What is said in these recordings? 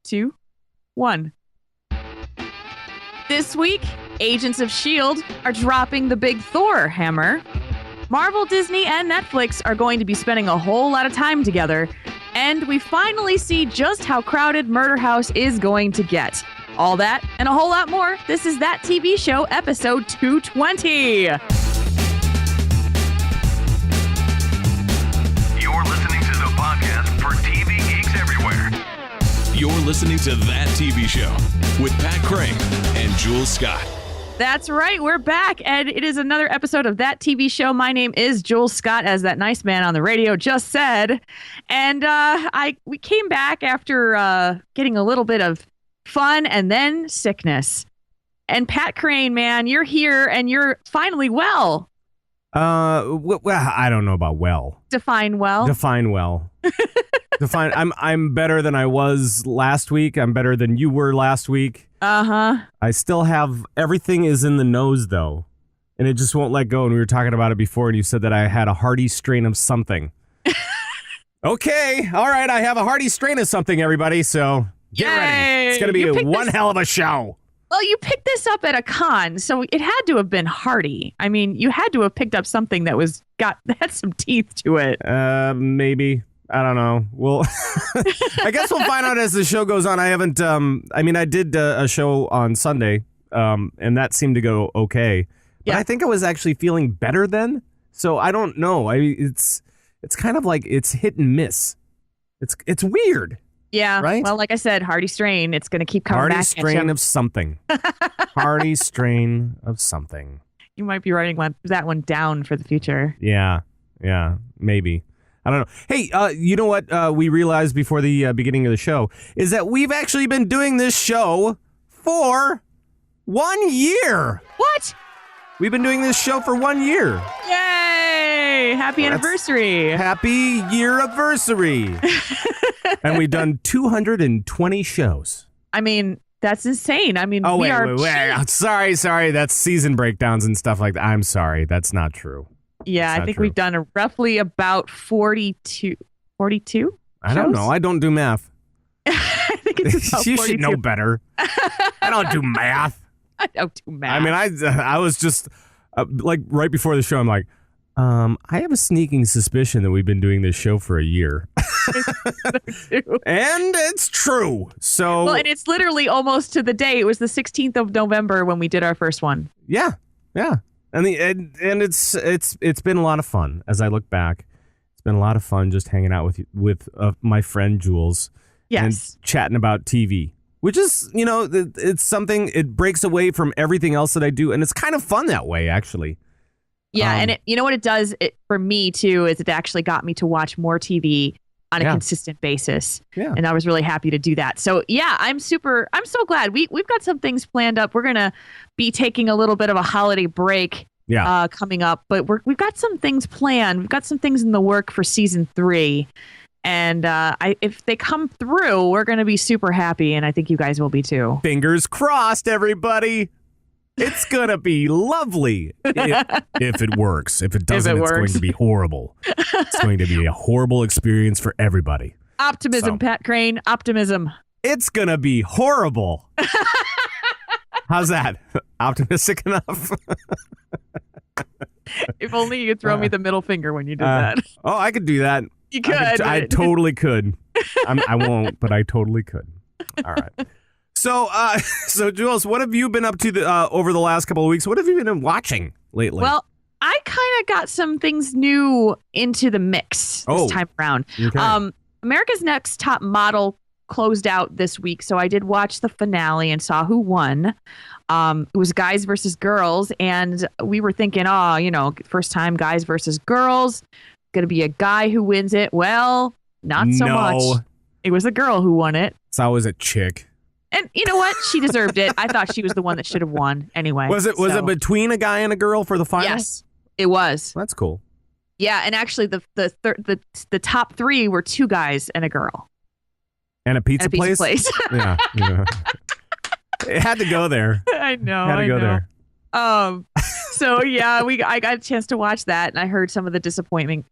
2, 1. This week, Agents of S.H.I.E.L.D. are dropping the big Thor hammer. Marvel, Disney, and Netflix are going to be spending a whole lot of time together. And we finally see just how crowded Murder House is going to get. All that and a whole lot more. This is That TV Show, episode 220. You're listening to the podcast for TV geeks everywhere. You're listening to That TV Show with Pat Crane and Jules Scott. That's right. We're back, and it is another episode of That TV Show. My name is Jules Scott, as that nice man on the radio just said. And we came back after getting a little bit of fun and then sickness. And Pat Crane, man, you're here and you're finally well. Well, I don't know about well. Define well. Define well. Define. I'm better than I was last week. I'm better than you were last week. Uh-huh. I still have, everything is in the nose though, and it just won't let go. And we were talking about it before, and you said that I had a hearty strain of something. Okay, all right, I have a hearty strain of something, everybody. So get ready. It's gonna be one hell of a show. Well, you picked this up at a con, so it had to have been hearty. I mean, you had to have picked up something that had some teeth to it. Maybe. I don't know. Well, I guess we'll find out as the show goes on. I haven't, I did a show on Sunday, and that seemed to go okay. But yeah. I think I was actually feeling better then. So I don't know. It's kind of like it's hit and miss. It's weird. Yeah. Right? Well, like I said, hearty strain. It's going to keep coming back. Hearty strain of something. Hearty strain of something. You might be writing that one down for the future. Yeah, maybe. I don't know. Hey, you know what we realized before the beginning of the show is that we've actually been doing this show for 1 year. What? We've been doing this show for 1 year. Yay! Happy anniversary. Happy year-iversary. And we've done 220 shows. I mean, that's insane. I mean, wait. Sorry. That's season breakdowns and stuff like that. I'm sorry. That's not true. Yeah, I think we've done roughly about 42. 42? I don't know. I don't do math. I think it's about 42. You should know better. I don't do math. I don't do math. I mean, I was just like right before the show, I'm like, I have a sneaking suspicion that we've been doing this show for a year. And it's true. So well, and it's literally almost to the day. It was the 16th of November when we did our first one. Yeah. And it's been a lot of fun as I look back. It's been a lot of fun just hanging out with my friend Jules. Yes. And chatting about TV, which is, it's something, it breaks away from everything else that I do. And it's kind of fun that way, actually. Yeah. And you know what it does for me, too, is it actually got me to watch more TV on a consistent basis. Yeah. And I was really happy to do that. So, yeah, I'm so glad. We've got some things planned up. We're going to be taking a little bit of a holiday break coming up. But we've got some things planned. We've got some things in the work for season 3. And if they come through, we're going to be super happy. And I think you guys will be, too. Fingers crossed, everybody. It's going to be lovely if it works. If it doesn't, it's going to be horrible. It's going to be a horrible experience for everybody. Optimism, Pat Crane. Optimism. It's going to be horrible. How's that? Optimistic enough? If only you could throw me the middle finger when you did that. Oh, I could do that. You could. I totally could. I won't, but I totally could. All right. So Jules, what have you been up to over the last couple of weeks? What have you been watching lately? Well, I kind of got some things new into the mix this time around. Okay. America's Next Top Model closed out this week, so I did watch the finale and saw who won. It was guys versus girls, and we were thinking, first time guys versus girls, going to be a guy who wins it. Well, not so much. It was a girl who won it. It's always a chick. And you know what? She deserved it. I thought she was the one that should have won anyway. Was it between a guy and a girl for the final? Yes, it was. That's cool. Yeah, and actually the top 3 were 2 guys and a girl. And a pizza place? Yeah. It had to go there. I know. Had to go there. So yeah, I got a chance to watch that, and I heard some of the disappointing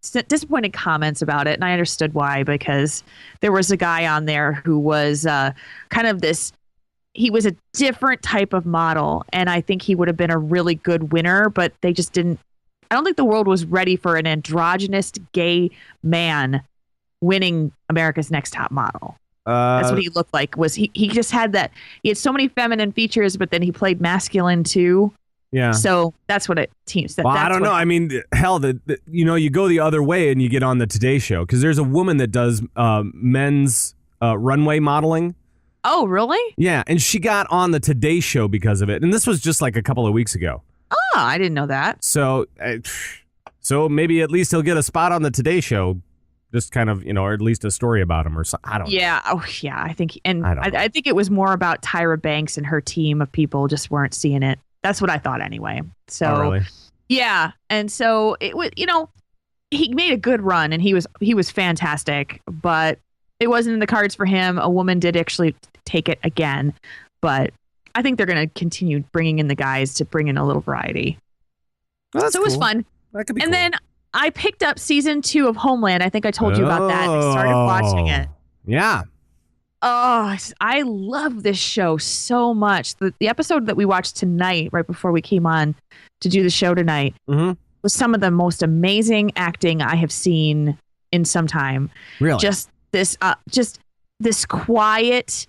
comments about it, and I understood why, because there was a guy on there who was kind of this. He was a different type of model, and I think he would have been a really good winner, but they just didn't. I don't think the world was ready for an androgynous gay man winning America's Next Top Model. That's what he looked like. Was he just had that? He had so many feminine features, but then he played masculine too. Yeah. So that's what it seems. Well, I don't know. I mean, hell, you go the other way and you get on the Today Show, because there's a woman that does men's runway modeling. Oh, really? Yeah, and she got on the Today Show because of it, and this was just like a couple of weeks ago. Oh, I didn't know that. So maybe at least he'll get a spot on the Today Show. Just kind of, or at least a story about him or something. I don't know. Yeah. Oh, yeah. I think, and I think it was more about Tyra Banks and her team of people just weren't seeing it. That's what I thought anyway. So, really? Yeah. And so it was, he made a good run and he was fantastic, but it wasn't in the cards for him. A woman did actually take it again, but I think they're going to continue bringing in the guys to bring in a little variety. Well, so it was fun. That could be and cool. then I picked up season 2 of Homeland. I think I told you about that. I started watching it. Yeah. Oh, I love this show so much. The episode that we watched tonight, right before we came on to do the show tonight, was some of the most amazing acting I have seen in some time. Really? Just this quiet,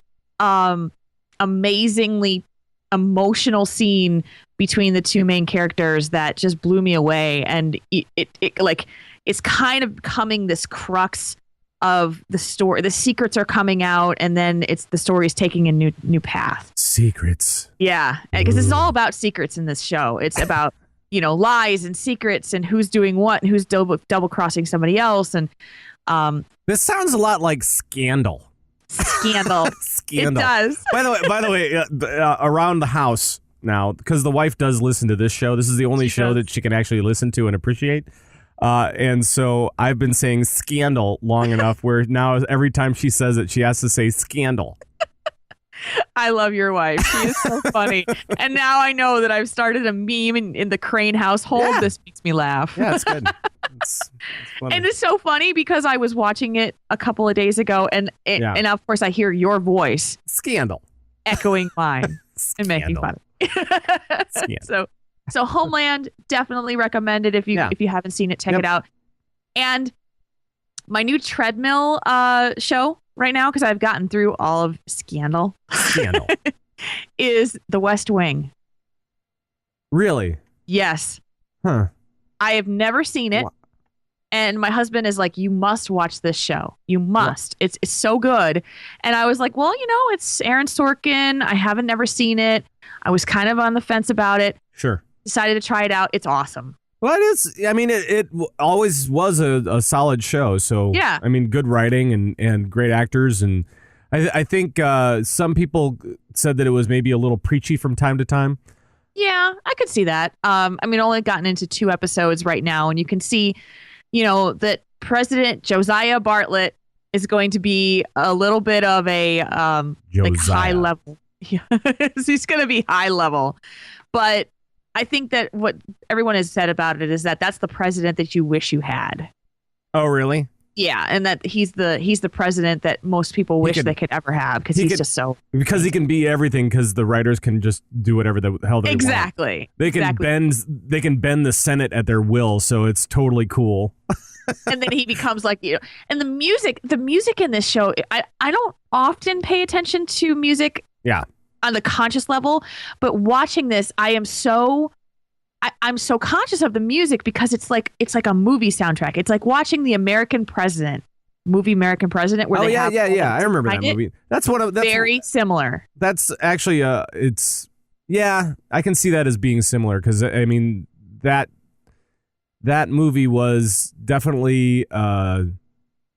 amazingly emotional scene between the two main characters that just blew me away. And it's kind of becoming this crux of the story. The secrets are coming out, and then the story is taking a new path. Secrets. Yeah, because it's all about secrets in this show. It's about lies and secrets and who's doing what and who's double crossing somebody else. And this sounds a lot like Scandal. Scandal. It does. By the way, around the house now, because the wife does listen to this show. This is the only show that she can actually listen to and appreciate. And so I've been saying Scandal long enough where now every time she says it, she has to say Scandal. I love your wife. She is so funny. And now I know that I've started a meme in the Crane household. Yeah. This makes me laugh. Yeah, it's good. It's funny. And it's so funny because I was watching it a couple of days ago, and of course I hear your voice. Scandal. Echoing mine and making fun of it. So Homeland, definitely recommended if you haven't seen it, check it out. And my new treadmill show right now, because I've gotten through all of Scandal, is The West Wing. Really? Yes. Huh. I have never seen it. And my husband is like, you must watch this show. You must. Yeah. It's so good. And I was like, well, it's Aaron Sorkin. I haven't never seen it. I was kind of on the fence about it. Sure. Decided to try it out. It's awesome. Well, it is. I mean, it always was a solid show. So, yeah. I mean, good writing and great actors. And I think some people said that it was maybe a little preachy from time to time. Yeah, I could see that. I mean, only gotten into 2 episodes right now. And you can see, that President Josiah Bartlet is going to be a little bit of a high level. He's going to be high level. But I think that what everyone has said about it is that that's the president that you wish you had. Oh, really? Yeah, and that he's the president that most people wish they could ever have, because he's just so... Because he can be everything, because the writers can just do whatever the hell they want. They can bend the Senate at their will, so it's totally cool. And then he becomes like, and the music in this show, I don't often pay attention to music on the conscious level, but watching this, I'm so conscious of the music, because it's like a movie soundtrack. It's like watching the American President, American President, where I remember that movie. That's very similar. That's actually I can see that as being similar, because I mean that movie was definitely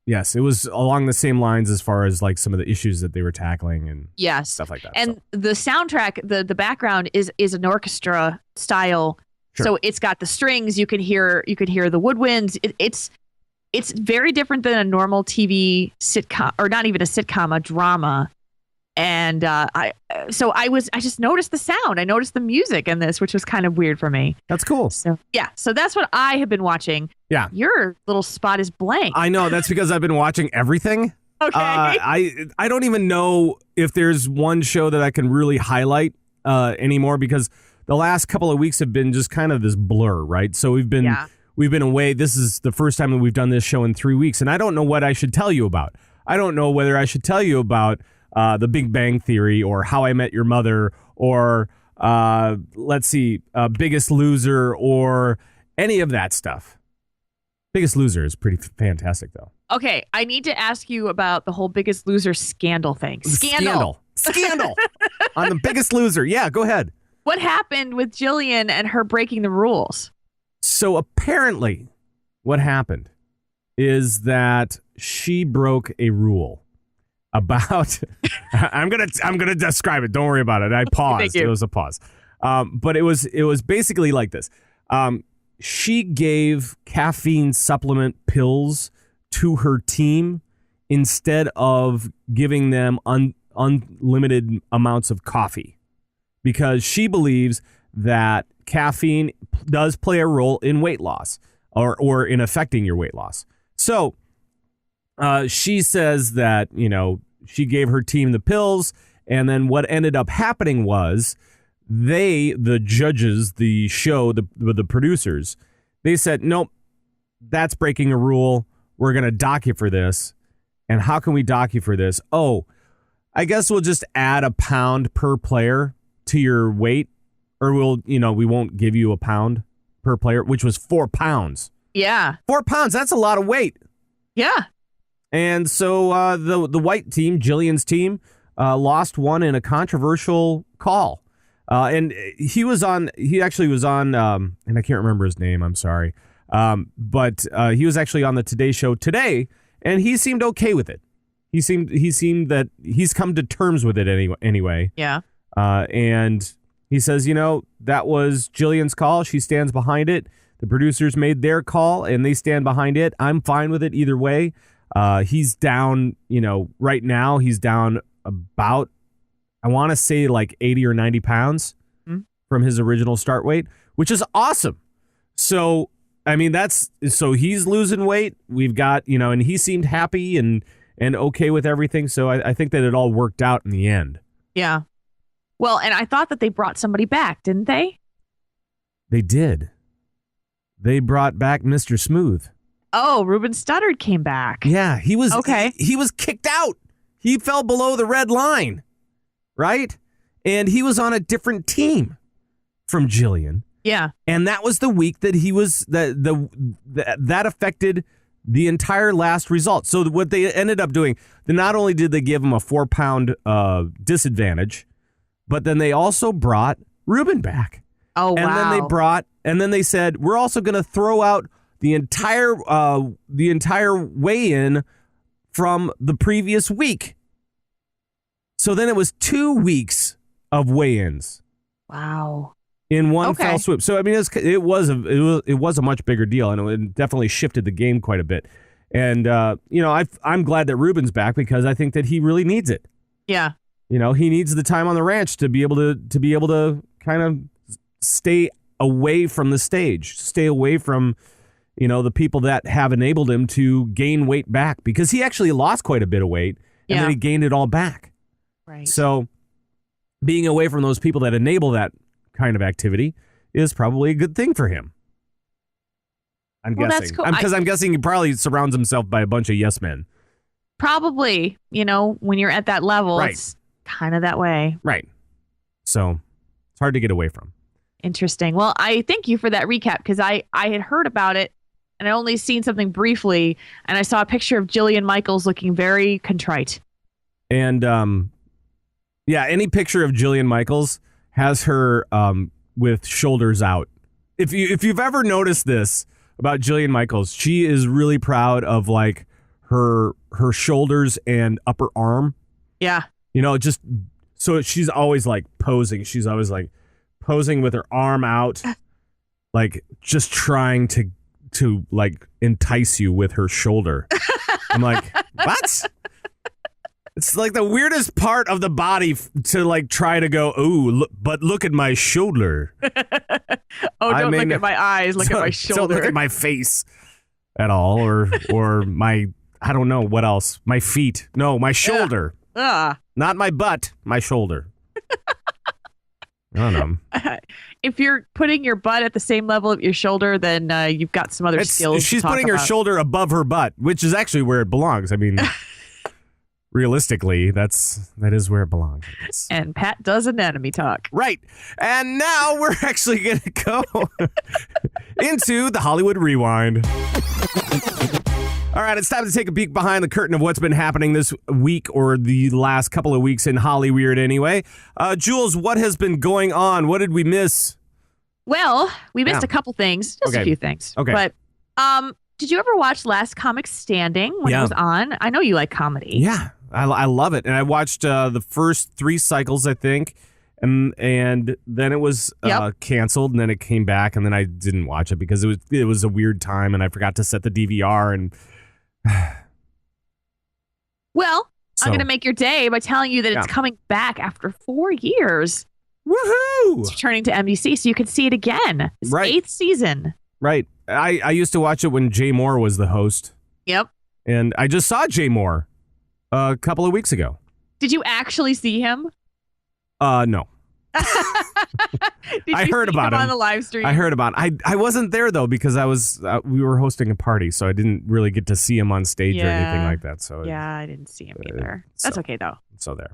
yes, it was along the same lines as far as like some of the issues that they were tackling and stuff like that. And the soundtrack, the background is an orchestra style. Sure. So it's got the strings. You can hear the woodwinds. It's very different than a normal TV sitcom, or not even a sitcom, a drama. And I just noticed the sound. I noticed the music in this, which was kind of weird for me. That's cool. So that's what I have been watching. Yeah. Your little spot is blank. I know. That's because I've been watching everything. Okay. I don't even know if there's one show that I can really highlight anymore, because the last couple of weeks have been just kind of this blur, right? So we've been away. This is the first time that we've done this show in 3 weeks, and I don't know what I should tell you about. I don't know whether I should tell you about The Big Bang Theory or How I Met Your Mother or Biggest Loser or any of that stuff. Biggest Loser is pretty fantastic, though. Okay, I need to ask you about the whole Biggest Loser scandal thing. Scandal On The Biggest Loser. Yeah, go ahead. What happened with Jillian and her breaking the rules? So apparently what happened is that she broke a rule about I'm gonna describe it. Don't worry about it. I paused. It was a pause. But it was basically like this. She gave caffeine supplement pills to her team instead of giving them unlimited amounts of coffee, because she believes that caffeine does play a role in weight loss or in affecting your weight loss. So she says that, she gave her team the pills, and then what ended up happening was the judges, the show, the producers, they said, nope, that's breaking a rule. We're going to dock you for this. And how can we dock you for this? Oh, I guess we'll just add a pound per player to your weight, or we won't give you a pound per player, which was 4 pounds. Yeah. 4 pounds. That's a lot of weight. Yeah. And so the white team, Jillian's team, lost one in a controversial call. And he actually was on, and I can't remember his name. I'm sorry. But he was actually on the Today Show today, and he seemed okay with it. He seemed that he's come to terms with it anyway. Yeah. And he says, that was Jillian's call. She stands behind it. The producers made their call, and they stand behind it. I'm fine with it either way. He's down, right now he's down about, I want to say like 80 or 90 pounds from his original start weight, which is awesome. So, I mean, so he's losing weight. We've got, and he seemed happy and okay with everything. So I think that it all worked out in the end. Yeah. Well, and I thought that they brought somebody back, didn't they? They did. They brought back Mr. Smooth. Oh, Ruben Studdard came back. Yeah, he was okay. He was kicked out. He fell below the red line, right? And he was on a different team from Jillian. Yeah. And that was the week that he was that affected the entire last result. So what they ended up doing, not only did they give him a 4 pound disadvantage, but then they also brought Ruben back. Oh, wow. And then they said, we're also going to throw out the entire weigh-in from the previous week. So then it was 2 weeks of weigh-ins. Wow. In one fell swoop. So I mean, it was a much bigger deal, and it definitely shifted the game quite a bit. And I'm glad that Ruben's back, because I think that he really needs it. Yeah. He needs the time on the ranch to be able to kind of stay away from the stage, stay away from the people that have enabled him to gain weight back, because he actually lost quite a bit of weight and then he gained it all back. Right. So being away from those people that enable that kind of activity is probably a good thing for him. I'm guessing. That's cool. Because I'm guessing he probably surrounds himself by a bunch of yes men. Probably, when you're at that level, right. It's kind of that way. Right. So it's hard to get away from. Interesting. Well, I thank you for that recap, because I had heard about it and I only seen something briefly, and I saw a picture of Jillian Michaels looking very contrite. And any picture of Jillian Michaels has her with shoulders out. If you've ever noticed this about Jillian Michaels, she is really proud of like her shoulders and upper arm. Yeah. Just so she's always like posing. She's always like posing with her arm out, like just trying to like entice you with her shoulder. I'm like, what? It's like the weirdest part of the body to like try to go, but look at my shoulder. Don't look at my eyes, look at my shoulder. Don't look at my face at all, or my, I don't know, what else? My feet. No, my shoulder. Not my butt, my shoulder. I don't know. If you're putting your butt at the same level of your shoulder, then you've got some other skills. She's putting her shoulder above her butt, which is actually where it belongs. I mean, realistically, that is where it belongs. And Pat does anatomy talk. Right. And now we're actually going to go into the Hollywood Rewind. All right, it's time to take a peek behind the curtain of what's been happening this week or the last couple of weeks in Hollyweird anyway. Jules, what has been going on? What did we miss? Well, we missed a couple things, just a few things. Okay. But did you ever watch Last Comic Standing when it was on? I know you like comedy. Yeah, I love it. And I watched the first 3 cycles, I think. And then it was canceled, and then it came back, and then I didn't watch it because it was a weird time, and I forgot to set the DVR. And well, I'm going to make your day by telling you that it's coming back after 4 years. Woohoo! It's returning to NBC, so you can see it again. It's 8th season. Right. I used to watch it when Jay Moore was the host. Yep. And I just saw Jay Moore a couple of weeks ago. Did you actually see him? No. I heard about him on the live stream. I heard about it. I wasn't there though because I was we were hosting a party, so I didn't really get to see him on stage or anything like that. So I didn't see him either. That's okay though. So there.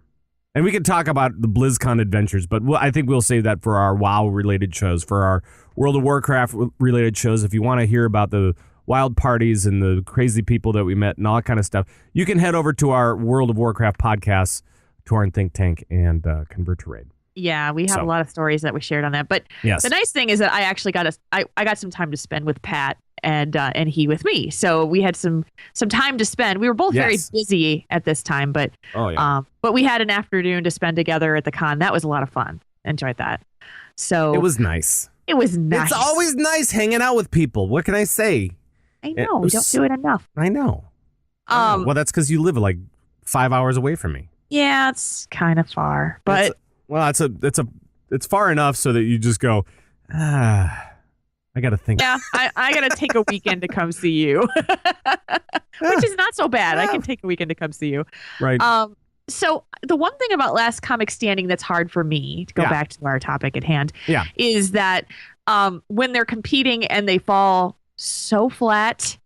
And we could talk about the BlizzCon adventures, but I think we'll save that for our WoW related shows, for our World of Warcraft related shows. If you want to hear about the wild parties and the crazy people that we met and all that kind of stuff, you can head over to our World of Warcraft podcasts, Torrent Think Tank and Convert to Raid. Yeah, we have a lot of stories that we shared on that. But the nice thing is that I actually got I got some time to spend with Pat and he with me. So we had some time to spend. We were both very busy at this time, but but we had an afternoon to spend together at the con. That was a lot of fun. Enjoyed that. So it was nice. It was nice. It's always nice hanging out with people. What can I say? I know. We don't do it enough. I know. Well, that's because you live like 5 hours away from me. Yeah, it's kind of far, but it's far enough so that you just go, I got to think. Yeah, I got to take a weekend to come see you, which is not so bad. I can take a weekend to come see you. Right. So the one thing about Last Comic Standing that's hard for me, to go back to our topic at hand, is that when they're competing and they fall so flat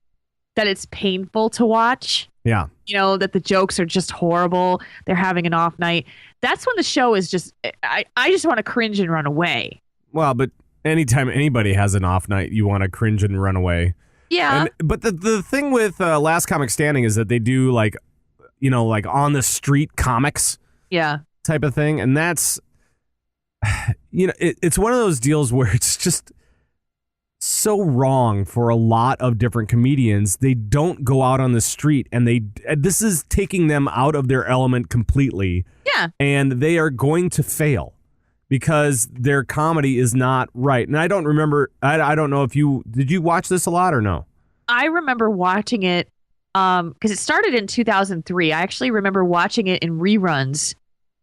that it's painful to watch. Yeah. You know, that the jokes are just horrible. They're having an off night. That's when the show is just, I just want to cringe and run away. Well, but anytime anybody has an off night, you want to cringe and run away. Yeah. But the thing with Last Comic Standing is that they do like on the street comics. Yeah. Type of thing. And that's, it's one of those deals where it's just so wrong for a lot of different comedians. They don't go out on the street, and this is taking them out of their element completely. Yeah. And they are going to fail because their comedy is not right. And I don't remember, I don't know if did you watch this a lot or no? I remember watching it because it started in 2003. I actually remember watching it in reruns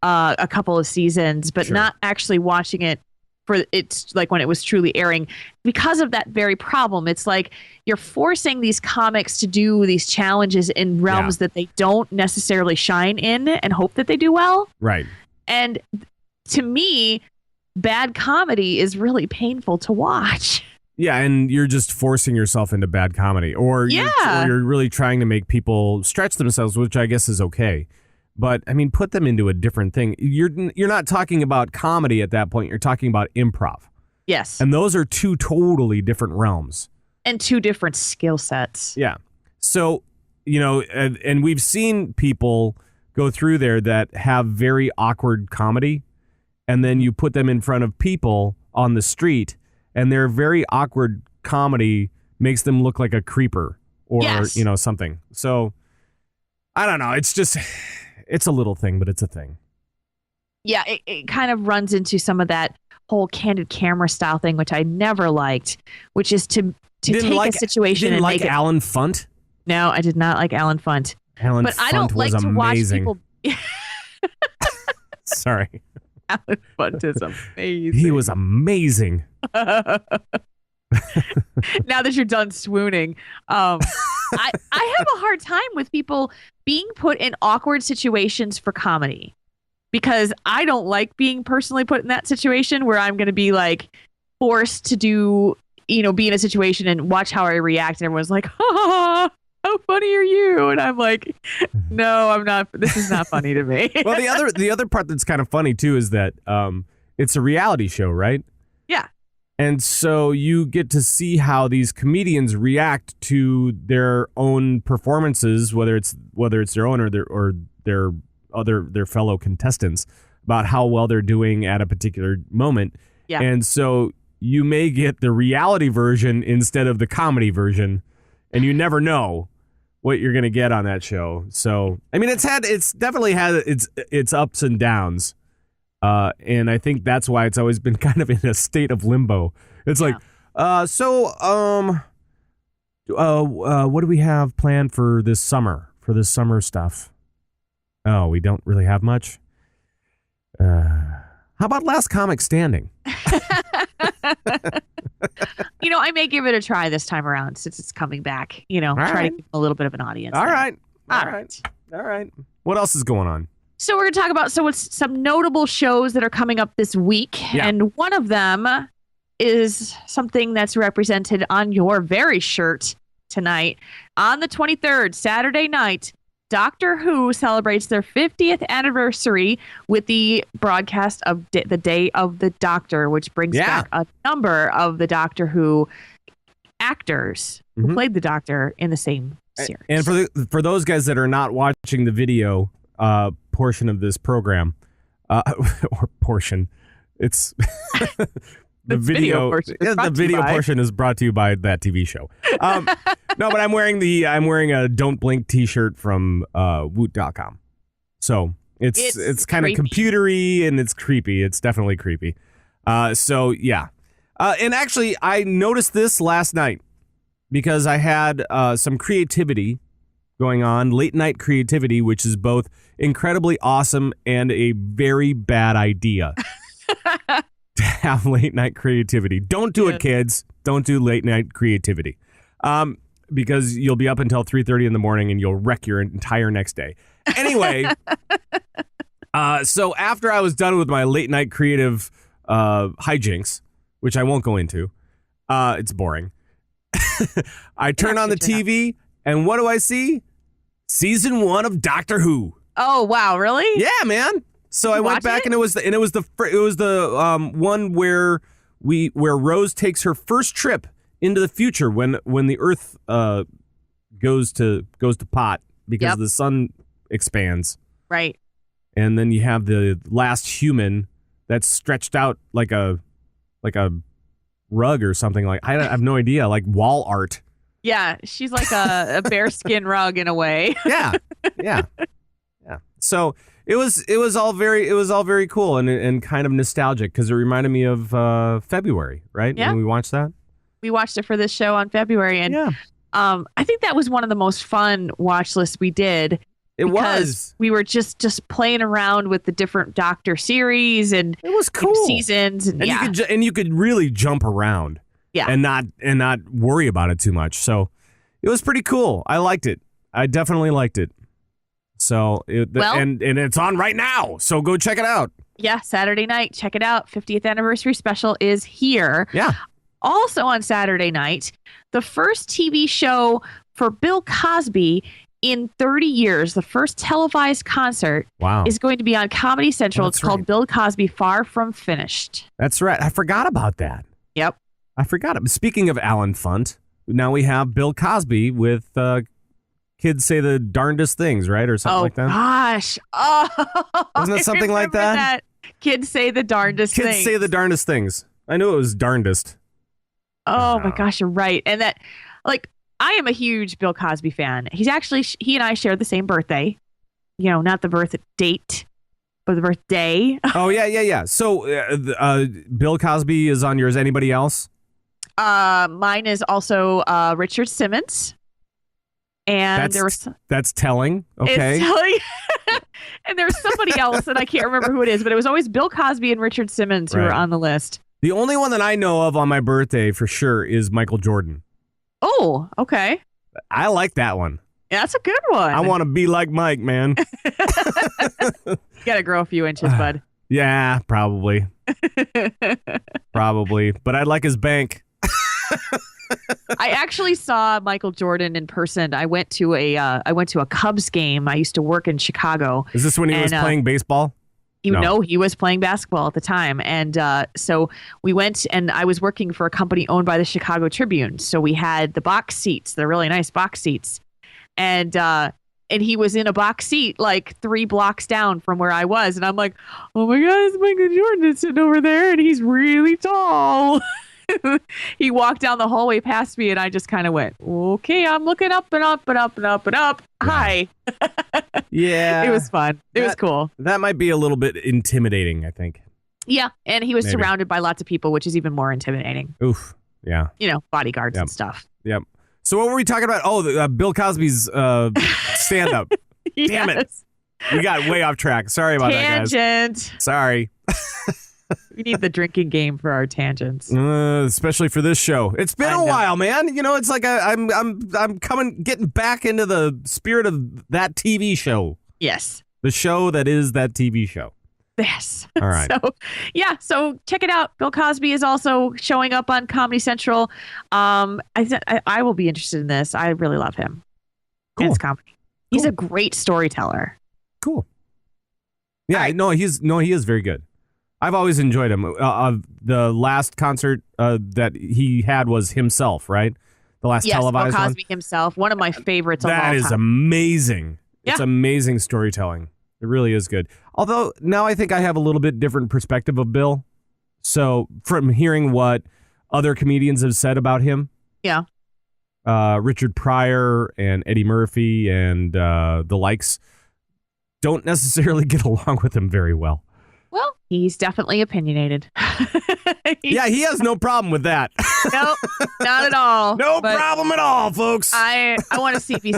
a couple of seasons, but not actually watching it for it's like when it was truly airing because of that very problem. It's like you're forcing these comics to do these challenges in realms that they don't necessarily shine in and hope that they do well. Right. And to me, bad comedy is really painful to watch. Yeah, and you're just forcing yourself into bad comedy, or you're really trying to make people stretch themselves, which I guess is okay. But I mean, put them into a different thing. You're not talking about comedy at that point. You're talking about improv. Yes. And those are two totally different realms. And two different skill sets. Yeah. So, and we've seen people go through there that have very awkward comedy, and then you put them in front of people on the street, and their very awkward comedy makes them look like a creeper or, something. So, I don't know. It's just... It's a little thing, but it's a thing. Yeah, it kind of runs into some of that whole candid camera style thing, which I never liked, which is to take a situation and make it... Alan Funt? No, I did not like Alan Funt. But I don't like to watch people Sorry. Alan Funt is amazing. He was amazing. Now that you're done swooning, I have a hard time with people being put in awkward situations for comedy, because I don't like being personally put in that situation where I'm going to be like forced to do, be in a situation and watch how I react, and everyone's like, "Ha, how funny are you?" And I'm like, "No, I'm not. This is not funny to me." Well, the other part that's kind of funny too is that it's a reality show, right? Yeah. And so you get to see how these comedians react to their own performances, whether it's their own or their fellow contestants, about how well they're doing at a particular moment. Yeah. And so you may get the reality version instead of the comedy version, and you never know what you're going to get on that show. So, I mean, it's definitely had its ups and downs. And I think that's why it's always been kind of in a state of limbo. It's like, what do we have planned for this summer stuff? Oh, we don't really have much. How about Last Comic Standing? I may give it a try this time around since it's coming back. Try to keep a little bit of an audience. All there. right. All right. What else is going on? So we're going to talk about what's some notable shows that are coming up this week. Yeah. And one of them is something that's represented on your very shirt tonight. On the 23rd, Saturday night, Doctor Who celebrates their 50th anniversary with the broadcast of the Day of the Doctor, which brings back a number of the Doctor Who actors who played the Doctor in the same series. And for those guys that are not watching the video portion of this program, or portion, it's the video portion. The video portion is brought to you by that TV show. No, but I'm wearing a Don't Blink T-shirt from Woot.com. So it's kind of computery and it's creepy. It's definitely creepy. So yeah, and actually I noticed this last night because I had some creativity going on, late night creativity, which is both incredibly awesome and a very bad idea. To have late night creativity. Don't do it, kids. Don't do late night creativity. Because you'll be up until 3:30 in the morning and you'll wreck your entire next day. Anyway, so after I was done with my late night creative hijinks, which I won't go into, it's boring. I turn on the TV and what do I see? Season 1 of Doctor Who. Oh wow, really? Yeah, man. So I went back and it was the one where Rose takes her first trip into the future when the Earth goes to pot because the sun expands. Right. And then you have the last human that's stretched out like a rug or something, like I have no idea, like wall art. Yeah, she's like a bearskin rug in a way. Yeah. So it was all very cool and kind of nostalgic because it reminded me of February, right? Yeah. When we watched that. We watched it for this show on February, and I think that was one of the most fun watch lists we did. It was. We were just playing around with the different Doctor series and it was cool seasons, and you could really jump around, and not worry about it too much. So it was pretty cool. I liked it. I definitely liked it. So and it's on right now. So go check it out. Yeah, Saturday night. Check it out. 50th anniversary special is here. Yeah. Also on Saturday night, the first TV show for Bill Cosby in 30 years, the first televised concert is going to be on Comedy Central. It's called Bill Cosby Far From Finished. That's right. I forgot about that. Yep. I forgot. Speaking of Alan Funt, now we have Bill Cosby with Kids Say the Darndest Things, right? Or something like that. Gosh. Oh, wasn't it something like that? Kids Say the Darndest Things. Kids Say the Darndest Things. I knew it was darndest. Oh my gosh, you're right. And that, like, I am a huge Bill Cosby fan. He and I share the same birthday. Not the birth date, but the birthday. Oh, yeah. So Bill Cosby is on yours. Anybody else? Mine is also Richard Simmons. And that's telling. Okay. It's telling. And there's somebody else, and I can't remember who it is, but it was always Bill Cosby and Richard Simmons who were on the list. The only one that I know of on my birthday for sure is Michael Jordan. Oh, okay. I like that one. Yeah, that's a good one. I want to be like Mike, man. You got to grow a few inches, bud. Yeah, probably. Probably. But I'd like his bank. I actually saw Michael Jordan in person. I went to a Cubs game. I used to work in Chicago. Is this when he was playing baseball? No, he was playing basketball at the time. And so we went, and I was working for a company owned by the Chicago Tribune. So we had the box seats, the really nice box seats. And he was in a box seat like 3 blocks down from where I was. And I'm like, oh my God, it's Michael Jordan sitting over there, and he's really tall. He walked down the hallway past me, and I just kind of went, okay, I'm looking up and up and up and up and up. Yeah. Hi. Yeah. It was fun. It was cool. That might be a little bit intimidating, I think. Yeah. And he was surrounded by lots of people, which is even more intimidating. Oof. Yeah. Bodyguards and stuff. Yep. So what were we talking about? Oh, Bill Cosby's stand-up. Yes. Damn it. We got way off track. Sorry about that, guys. Sorry. We need the drinking game for our tangents, especially for this show. It's been a while, man. It's like I'm getting back into the spirit of that TV show. Yes, the show that is that TV show. Yes. All right. So check it out. Bill Cosby is also showing up on Comedy Central. I will be interested in this. I really love him. Cool. And his comedy. He's a great storyteller. Cool. Yeah, he is very good. I've always enjoyed him. The last concert that he had was himself, right? The last televised Bill one. Cosby himself, one of my favorites of all time. That is amazing. Yeah. It's amazing storytelling. It really is good. Although now I think I have a little bit different perspective of Bill. So from hearing what other comedians have said about him. Yeah. Richard Pryor and Eddie Murphy and the likes don't necessarily get along with him very well. Well, he's definitely opinionated. Yeah, he has no problem with that. Nope, not at all. No problem at all, folks. I want to see if he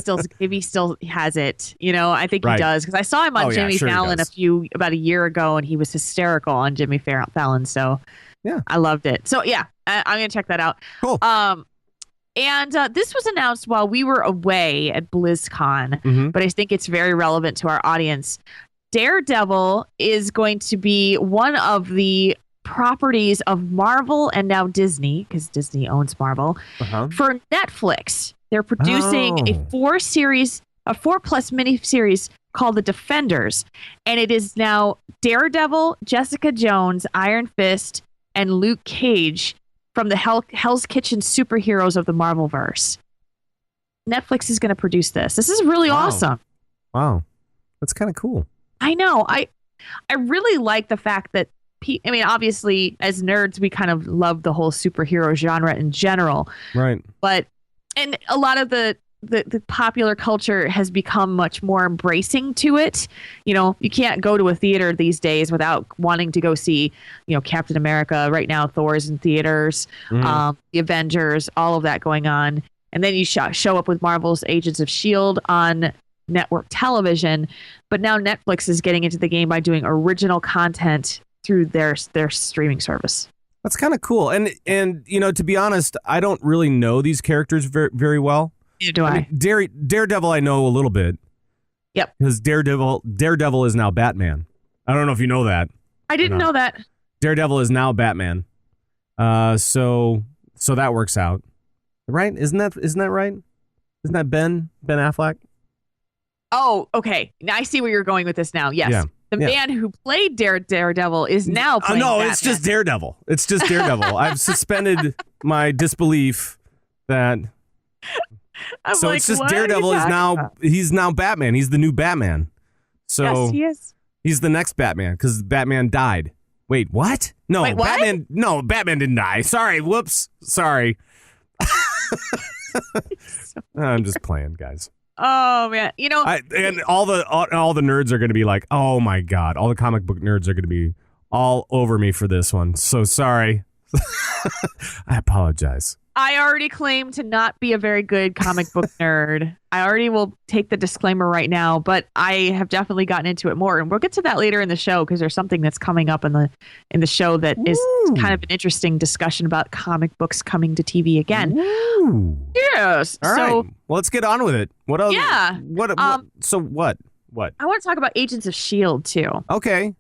still has it. I think he does, because I saw him on Jimmy Fallon about a year ago, and he was hysterical on Jimmy Fallon. So yeah, I loved it. So yeah, I'm gonna check that out. Cool. And this was announced while we were away at BlizzCon, but I think it's very relevant to our audience. Daredevil is going to be one of the properties of Marvel and now Disney, because Disney owns Marvel, for Netflix. They're producing a 4+ miniseries called The Defenders, and it is now Daredevil, Jessica Jones, Iron Fist, and Luke Cage from the Hell's Kitchen superheroes of the Marvelverse. Netflix is going to produce this. This is really awesome. Wow. That's kind of cool. I know. I really like the fact that, obviously, as nerds, we kind of love the whole superhero genre in general. Right. And a lot of the popular culture has become much more embracing to it. You can't go to a theater these days without wanting to go see, Captain America. Right now, Thor's in theaters, the Avengers, all of that going on. And then you show up with Marvel's Agents of S.H.I.E.L.D. on network television, but now Netflix is getting into the game by doing original content through their streaming service. That's kind of cool. And to be honest, I don't really know these characters very, very well. Neither do I. Daredevil I know a little bit. Yep. Because Daredevil is now Batman. I don't know if you know that. I didn't know that. Daredevil is now Batman. So that works out. Right? Isn't that right? Isn't that Ben Affleck? Oh, okay. Now I see where you're going with this now. Yes. Yeah. The man who played Daredevil is now playing Batman. It's just Daredevil. It's just Daredevil. I've suspended my disbelief that... it's just Daredevil he's now Batman. He's the new Batman. So yes, he is. He's the next Batman because Batman died. Wait, what? No, Wait, what? Batman didn't die. Sorry. Whoops. Sorry. I'm just playing, guys. Oh man, and all the nerds are going to be like, oh my god, all the comic book nerds are going to be all over me for this one. So sorry. I apologize. I already claim to not be a very good comic book nerd. I already will take the disclaimer right now, but I have definitely gotten into it more, and we'll get to that later in the show because there's something that's coming up in the show that is kind of an interesting discussion about comic books coming to TV again. Ooh. Yes. All right. Well, let's get on with it. What else? Yeah. What? So what? What? I want to talk about Agents of S.H.I.E.L.D. too. Okay.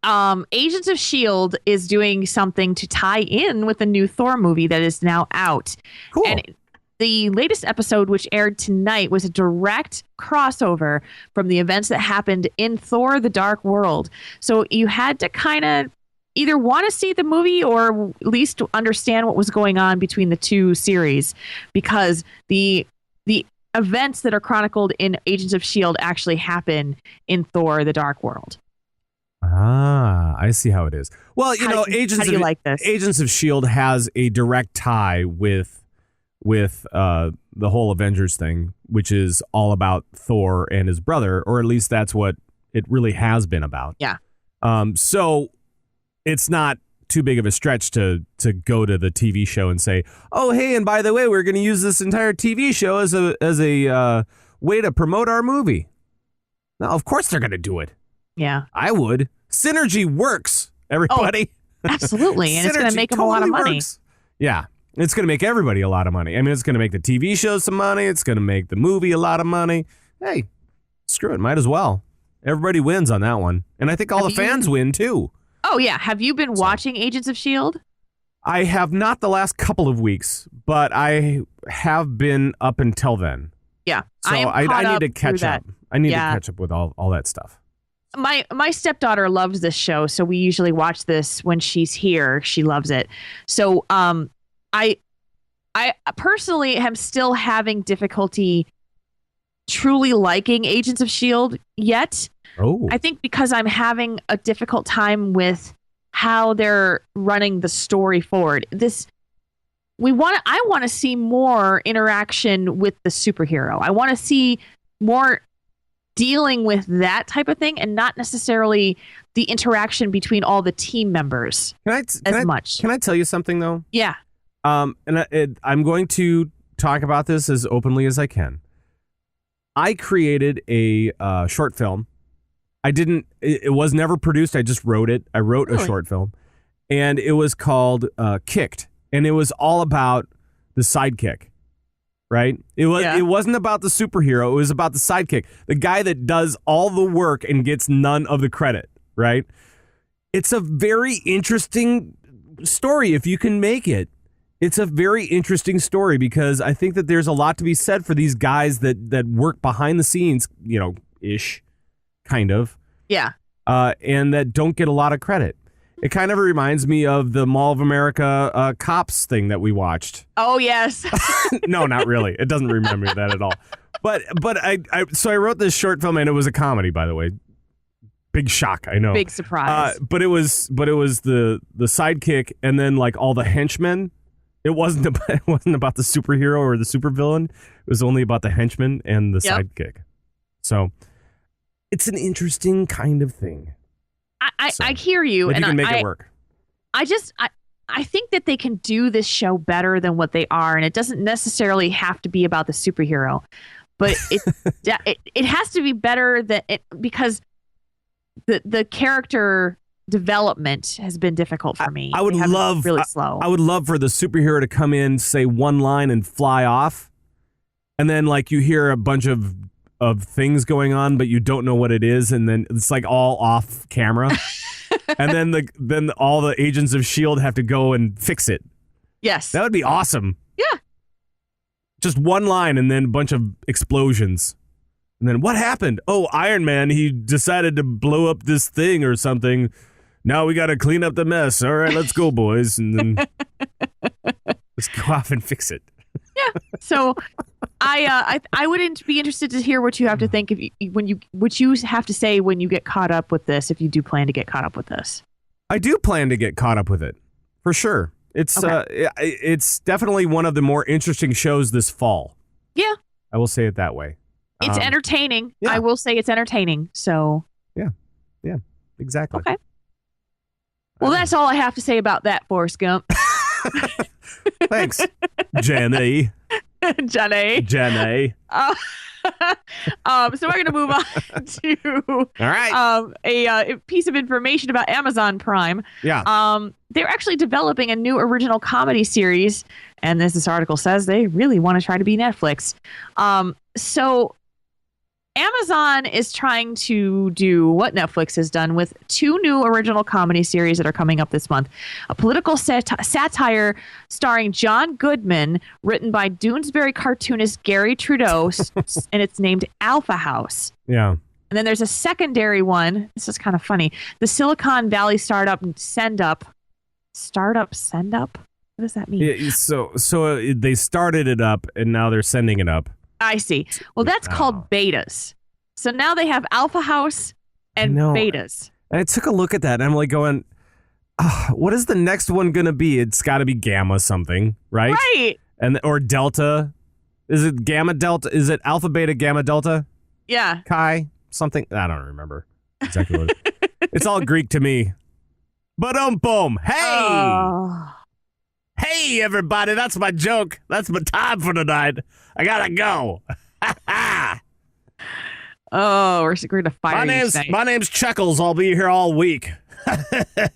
Agents of S.H.I.E.L.D. is doing something to tie in with the new Thor movie that is now out. Cool. And the latest episode, which aired tonight, was a direct crossover from the events that happened in Thor: The Dark World. So you had to kind of either want to see the movie or at least understand what was going on between the two series, because the events that are chronicled in Agents of S.H.I.E.L.D. actually happen in Thor: The Dark World. Ah, I see how it is. Well, Agents of S.H.I.E.L.D. has a direct tie with the whole Avengers thing, which is all about Thor and his brother, or at least that's what it really has been about. Yeah. So it's not too big of a stretch to go to the TV show and say, "Oh, hey, and by the way, we're going to use this entire TV show as a way to promote our movie." Now, of course they're going to do it. Yeah. I would. Synergy works, everybody. Oh, absolutely. And it's going to make them a lot of money. Works. Yeah. It's going to make everybody a lot of money. I mean, it's going to make the TV show some money. It's going to make the movie a lot of money. Hey, screw it. Might as well. Everybody wins on that one. And I think all the fans win, too. Oh, yeah. Have you been watching Agents of S.H.I.E.L.D.? I have not the last couple of weeks, but I have been up until then. Yeah. So I need to catch up. I need to catch up with all that stuff. My stepdaughter loves this show, so we usually watch this when she's here. She loves it. So I personally am still having difficulty truly liking Agents of S.H.I.E.L.D. yet. Oh. I think because I'm having a difficult time with how they're running the story forward. I want to see more interaction with the superhero. I want to see more dealing with that type of thing and not necessarily the interaction between all the team members much. Can I tell you something, though? Yeah. I'm going to talk about this as openly as I can. I created a short film. It was never produced. I just wrote it. I wrote a short film, and it was called Kicked, and it was all about the sidekick. Right? It wasn't about the superhero. It was about the sidekick, the guy that does all the work and gets none of the credit. Right? It's a very interesting story if you can make it. It's a very interesting story because I think that there's a lot to be said for these guys that work behind the scenes, ish, kind of. Yeah. And that don't get a lot of credit. It kind of reminds me of the Mall of America Cops thing that we watched. Oh, yes. No, not really. It doesn't remind me of that at all. But I wrote this short film, and it was a comedy, by the way. Big shock, I know. Big surprise. But it was the sidekick, and then like all the henchmen. It wasn't about the superhero or the supervillain. It was only about the henchmen and the sidekick. So it's an interesting kind of thing. I hear you, and you can make it work. I think that they can do this show better than what they are, and it doesn't necessarily have to be about the superhero, but it has to be better because the character development has been difficult for me. I would love really slow. I would love for the superhero to come in, say one line, and fly off, and then like you hear a bunch of things going on, but you don't know what it is, and then it's like all off camera, and then all the agents of S.H.I.E.L.D. have to go and fix it. Yes, that would be awesome. Yeah, just one line, and then a bunch of explosions, and then what happened? Oh, Iron Man, he decided to blow up this thing or something. Now we got to clean up the mess. All right, let's go, boys, and then let's go off and fix it. Yeah. So I wouldn't be interested to hear what you have to think what you have to say when you get caught up with this, if you do plan to get caught up with this. I do plan to get caught up with it, for sure. It's definitely one of the more interesting shows this fall. Yeah. I will say it that way. It's entertaining. Yeah. I will say it's entertaining. So yeah, exactly. Okay. Well, that's all I have to say about that, Forrest Gump. Thanks. Jenny. Jenny. So we're going to move on to all right. A piece of information about Amazon Prime. Yeah. They're actually developing a new original comedy series, and as this article says, they really want to try to be Netflix. So Amazon is trying to do what Netflix has done with 2 new original comedy series that are coming up this month. A political satire starring John Goodman, written by Doonesbury cartoonist Gary Trudeau, and it's named Alpha House. Yeah. And then there's a secondary one. This is kind of funny. The Silicon Valley startup Sendup. Startup Sendup? What does that mean? Yeah, so they started it up, and now they're sending it up. I see. Well, that's called betas. So now they have Alpha House and betas. And I took a look at that, and I'm like going, what is the next one going to be? It's got to be Gamma something, right? Right. Or Delta. Is it Gamma Delta? Is it Alpha Beta Gamma Delta? Yeah. Chi? Something? I don't remember exactly what it is. It's all Greek to me. Boom. Hey! Hey, everybody, that's my joke. That's my time for tonight. I gotta go. Oh, we're going to fire My name's Chuckles. I'll be here all week. I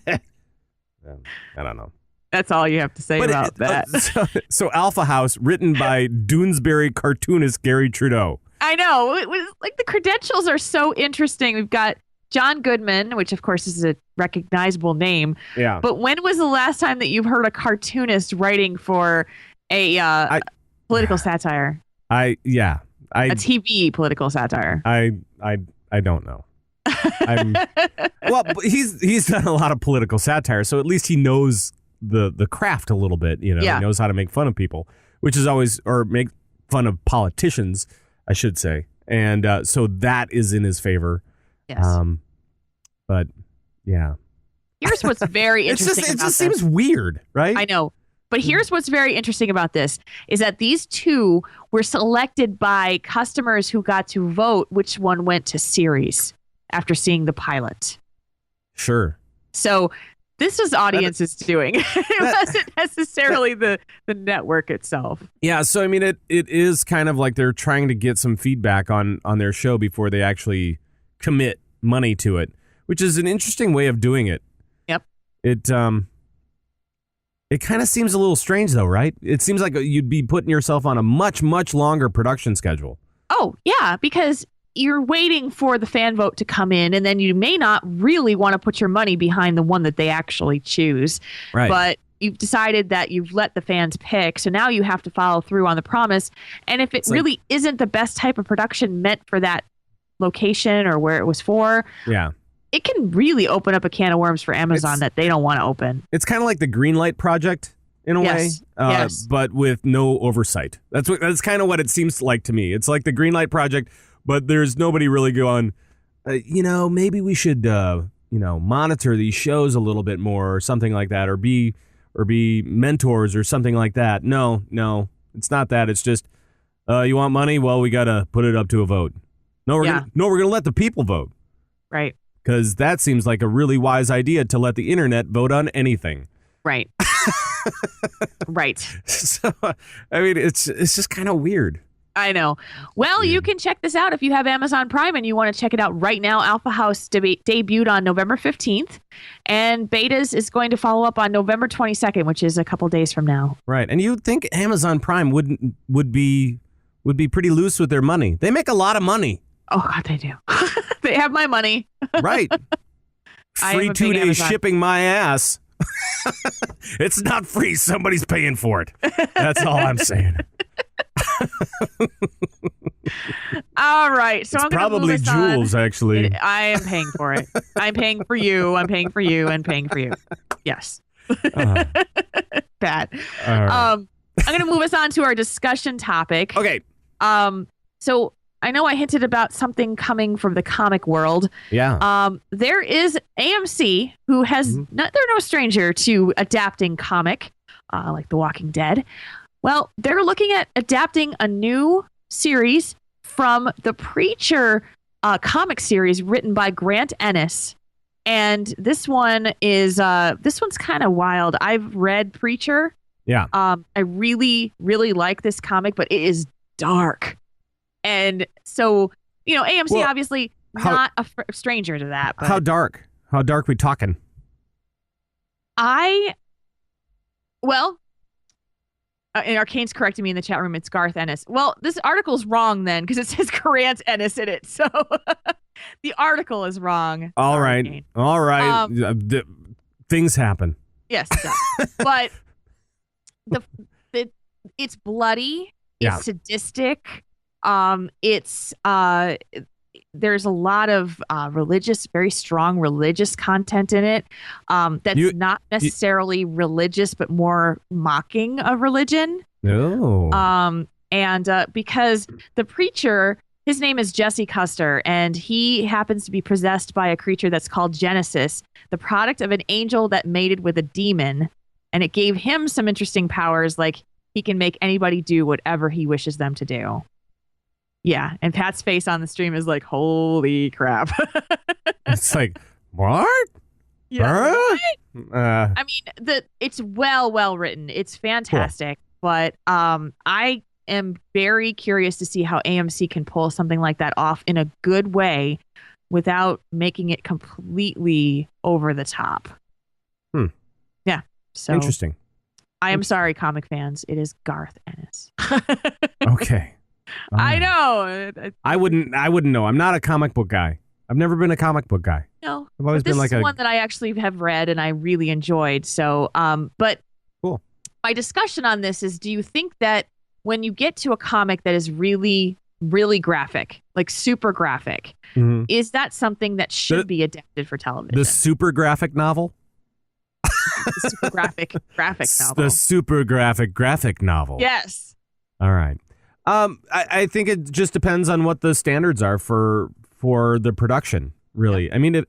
don't know. That's all you have to say about that. So Alpha House, written by Doonesbury cartoonist Gary Trudeau. I know. It was like the credentials are so interesting. We've got John Goodman, which of course is a recognizable name. Yeah. But when was the last time that you've heard a cartoonist writing for a political satire? A TV political satire. I don't know. Well, he's done a lot of political satire, so at least he knows the craft a little bit. You know, yeah. He knows how to make fun of people, which is always, or make fun of politicians, I should say, and so that is in his favor. Yes. But yeah. Here's what's very interesting. It just seems weird, right? I know. But here's what's very interesting about this is that these 2 were selected by customers who got to vote which one went to series after seeing the pilot. Sure. So this was audiences doing. It wasn't necessarily the network itself. Yeah, so I mean it is kind of like they're trying to get some feedback on their show before they actually commit money to it, which is an interesting way of doing it. Yep. It kind of seems a little strange, though, right? It seems like you'd be putting yourself on a much, much longer production schedule. Oh, yeah, because you're waiting for the fan vote to come in, and then you may not really want to put your money behind the one that they actually choose. Right. But you've decided that you've let the fans pick, so now you have to follow through on the promise. And if it really isn't the best type of production meant for that location or where it was for, yeah, it can really open up a can of worms for Amazon that they don't want to open. It's kind of like the Greenlight Project in a way, but with no oversight. That's kind of what it seems like to me. It's like the Greenlight Project, but there's nobody really going, maybe we should, monitor these shows a little bit more or something like that, or be mentors or something like that. No, it's not that. It's just, you want money? Well, we got to put it up to a vote. No, we're gonna let the people vote. Right. Because that seems like a really wise idea to let the internet vote on anything. Right. Right. So, I mean, it's just kind of weird. I know. Well, you can check this out if you have Amazon Prime and you want to check it out right now. Alpha House debuted on November 15th, and Betas is going to follow up on November 22nd, which is a couple days from now. Right. And you'd think Amazon Prime would be pretty loose with their money. They make a lot of money. Oh, God, they do. They have my money. Right. Free 2-day shipping my ass. It's not free. Somebody's paying for it. That's all I'm saying. All right. So it's I'm going to probably Jules, actually. I am paying for it. I'm paying for you. I'm paying for you and paying for you. Yes. Bad. All right. I'm going to move us on to our discussion topic. Okay. So I know I hinted about something coming from the comic world. Yeah. There is AMC, who has they're no stranger to adapting comic, like The Walking Dead. Well, they're looking at adapting a new series from the Preacher comic series written by Grant Ennis. And this one's kind of wild. I've read Preacher, Yeah. I really, really like this comic, but it is dark. And so, AMC obviously not a stranger to that. But how dark? How dark we talking? And Arcane's correcting me in the chat room. It's Garth Ennis. Well, this article's wrong then because it says Grant Ennis in it. So the article is wrong. All right. Arcane. All right. Things happen. Yes, it does. But it's bloody. It's sadistic. There's a lot of very strong religious content in it. That's not necessarily religious, but more mocking of religion. Oh. Because the preacher, his name is Jesse Custer, and he happens to be possessed by a creature that's called Genesis, the product of an angel that mated with a demon, and it gave him some interesting powers, like he can make anybody do whatever he wishes them to do. Yeah, and Pat's face on the stream is like, holy crap. It's like, what? Yeah. I mean, it's well written. It's fantastic. Cool. But I am very curious to see how AMC can pull something like that off in a good way without making it completely over the top. Yeah. So interesting. I am sorry, comic fans. It is Garth Ennis. Okay. I know. I wouldn't know. I'm not a comic book guy. I've never been a comic book guy. No. I've always been like this is one that I actually have read and I really enjoyed. So, but cool. My discussion on this is, do you think that when you get to a comic that is really, really graphic, like super graphic, is that something that should be adapted for television? The super graphic novel? The super graphic novel. The super graphic novel. Yes. All right. I think it just depends on what the standards are for the production, really. Yeah. I mean,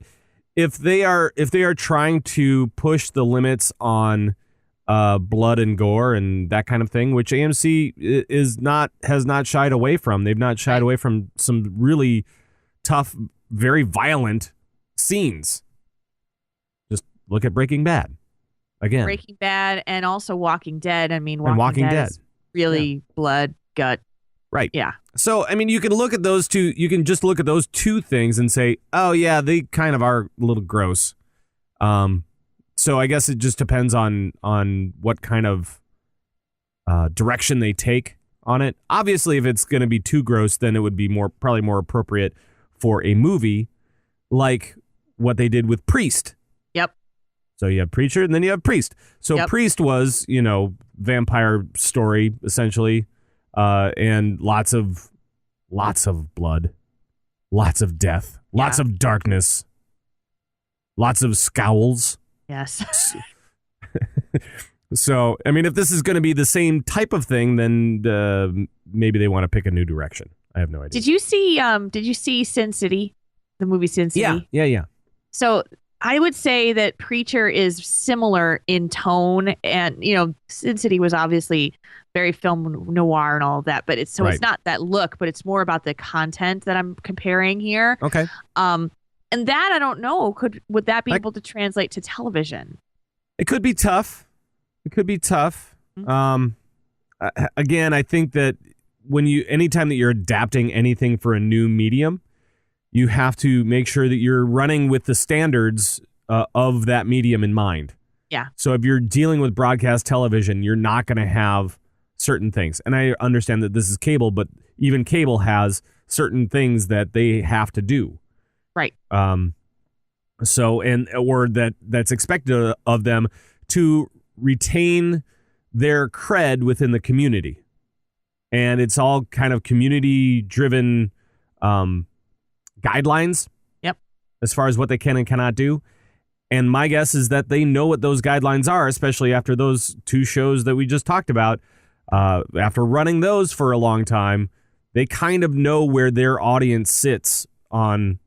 if they are trying to push the limits on blood and gore and that kind of thing, which AMC has not shied away from. They've not shied away from some really tough, very violent scenes. Just look at Breaking Bad. Again. Breaking Bad and also Walking Dead. I mean, Walking Dead is really blood, gut. Right. Yeah. So, I mean, you can look at those two. You can just look at those two things and say, oh, yeah, they kind of are a little gross. So I guess it just depends on what kind of direction they take on it. Obviously, if it's going to be too gross, then it would be probably more appropriate for a movie like what they did with Priest. Yep. So you have Preacher and then you have Priest. So Priest was, vampire story essentially. And lots of blood, lots of death, lots of darkness, lots of scowls. Yes. So, I mean, if this is going to be the same type of thing, then maybe they want to pick a new direction. I have no idea. Did you see Sin City, the movie Sin City? Yeah. So I would say that Preacher is similar in tone, and Sin City was obviously very film noir and all of that, but it's not that look, but it's more about the content that I'm comparing here. Okay. And that I don't know, would that be able to translate to television? It could be tough. Mm-hmm. Again, I think that anytime that you're adapting anything for a new medium, you have to make sure that you're running with the standards of that medium in mind. Yeah. So if you're dealing with broadcast television, you're not going to have certain things. And I understand that this is cable, but even cable has certain things that they have to do. Right. So, or that's expected of them to retain their cred within the community. And it's all kind of community-driven guidelines. Yep. As far as what they can and cannot do. And my guess is that they know what those guidelines are, especially after those two shows that we just talked about. After running those for a long time, they kind of know where their audience sits on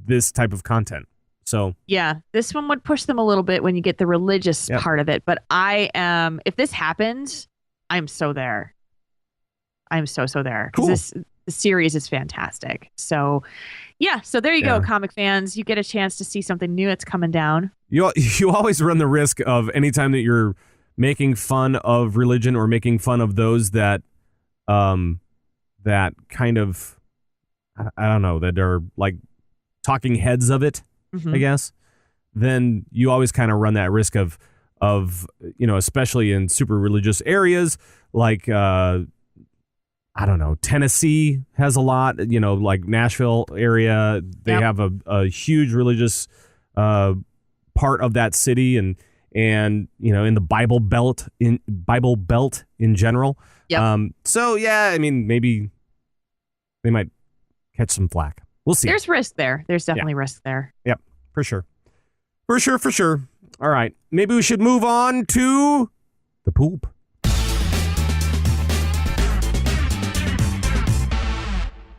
this type of content. So yeah, this one would push them a little bit when you get the religious part of it. But if this happens, I'm so there. I'm so there. Cool. The series is fantastic. So yeah, so there you go, comic fans. You get a chance to see something new that's coming down. You always run the risk of anytime that you're making fun of religion or making fun of those that that kind of, I don't know, that are like talking heads of it, I guess, then you always kind of run that risk of especially in super religious areas like I don't know, Tennessee has a lot, like Nashville area. They have a huge religious part of that city and in the Bible Belt in general. So yeah, I mean, maybe they might catch some flack. We'll see. There's risk there. There's definitely risk there. Yep, for sure. For sure. All right. Maybe we should move on to the poop.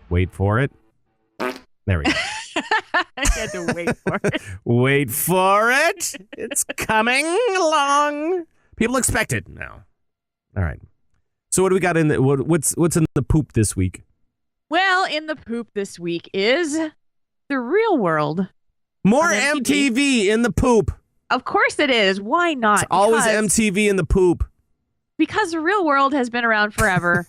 Wait for it. There we go. I had to wait for it. Wait for it. It's coming along. People expect it now. All right. So what do we got in what's in the poop this week? Well, in the poop this week is The Real World. More MTV in the poop. Of course it is. Why not? It's always MTV in the poop. Because The Real World has been around forever.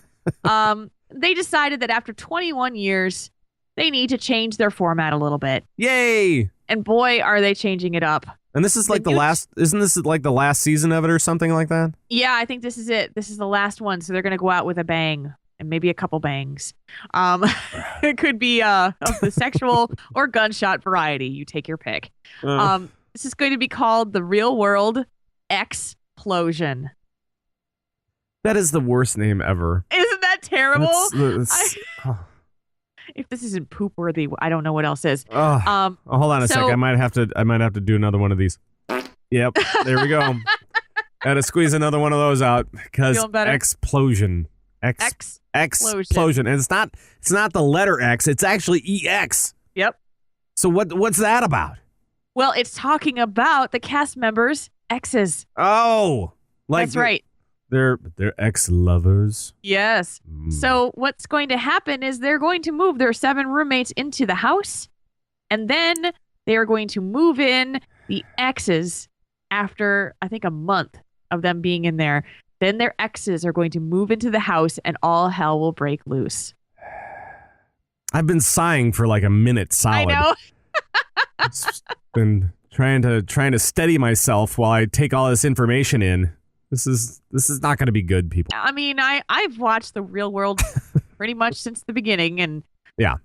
They decided that after 21 years, they need to change their format a little bit. Yay! And boy, are they changing it up. And this is like isn't this like the last season of it or something like that? Yeah, I think this is it. This is the last one. So they're going to go out with a bang and maybe a couple bangs. It could be of the sexual or gunshot variety. You take your pick. This is going to be called The Real World Explosion. That is the worst name ever. Isn't that terrible? If this isn't poop worthy, I don't know what else is. Hold on a sec. I might have to do another one of these. Yep, there we go. Had to squeeze another one of those out because explosion. Explosion. And it's not the letter X. It's actually EX. Yep. So what's that about? Well, it's talking about the cast members' exes. Oh, that's right. They're ex-lovers. Yes. So what's going to happen is they're going to move their 7 roommates into the house, and then they are going to move in the exes after, I think, a month of them being in there. Then their exes are going to move into the house, and all hell will break loose. I've been sighing for like a minute solid. I know. It's been trying to steady myself while I take all this information in. This is not going to be good, people. I mean, I've watched The Real World pretty much since the beginning, and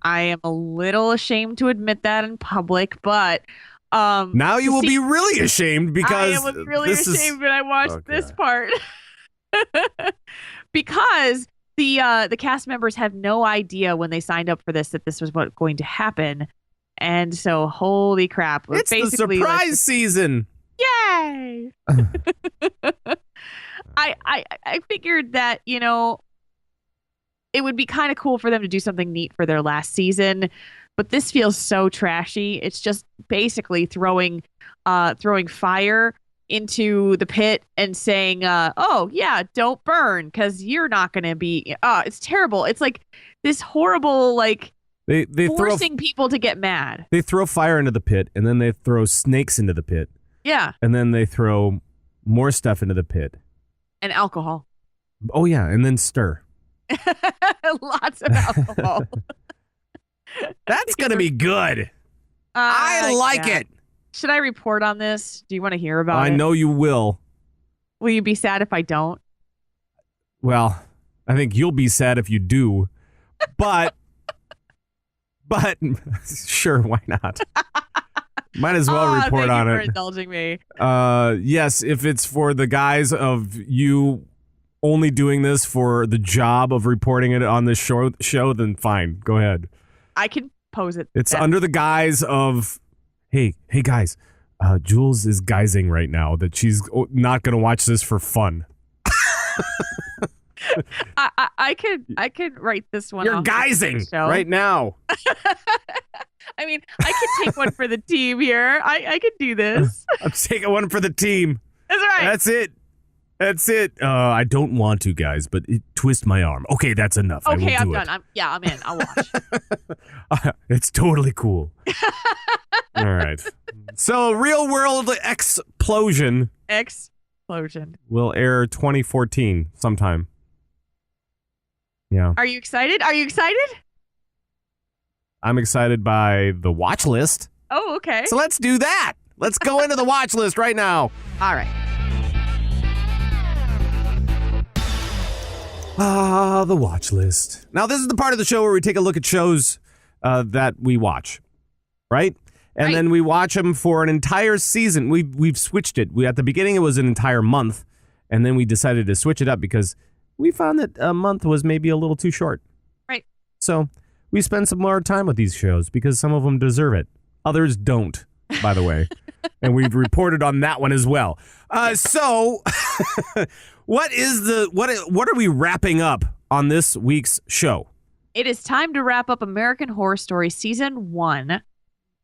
I am a little ashamed to admit that in public, but now you will be really ashamed because I am really ashamed when I watched this part because the cast members had no idea when they signed up for this that this was what's going to happen, and so holy crap! It's basically the surprise season. Yay! I figured that, it would be kind of cool for them to do something neat for their last season, but this feels so trashy. It's just basically throwing fire into the pit and saying, oh yeah, don't burn because you're not going to be, it's terrible. It's like this horrible, like, they forcing people to get mad. They throw fire into the pit and then they throw snakes into the pit. Yeah. And then they throw more stuff into the pit. And alcohol. Oh, yeah. And then stir. Lots of alcohol. That's going to be good. I like it. Should I report on this? Do you want to hear about it? I know you will. Will you be sad if I don't? Well, I think you'll be sad if you do. But sure, why not? Might as well report on it. Thank you for indulging me. Yes, if it's for the guise of you only doing this for the job of reporting it on this show, then fine. Go ahead. I can pose it. It's under the guise of, hey guys, Jules is guising right now that she's not going to watch this for fun. I could write this one. You're guising right now. I mean, I could take one for the team here. I could do this. I'm taking one for the team. That's right. That's it. I don't want to, guys, but twist my arm. Okay, that's enough. Okay, I'm done. I'm in. I'll watch. It's totally cool. All right. So, Real World Explosion. explosion. Will air 2014 sometime. Yeah. Are you excited? Are you excited? I'm excited by the watch list. Oh, okay. So let's do that. Let's go into the watch list right now. All right. The watch list. Now, this is the part of the show where we take a look at shows that we watch, right? And then we watch them for an entire season. We've switched it. At the beginning, it was an entire month, and then we decided to switch it up because we found that a month was maybe a little too short. Right. So we spend some more time with these shows because some of them deserve it. Others don't, by the way. And we've reported on that one as well. So what are we wrapping up on this week's show? It is time to wrap up American Horror Story Season 1.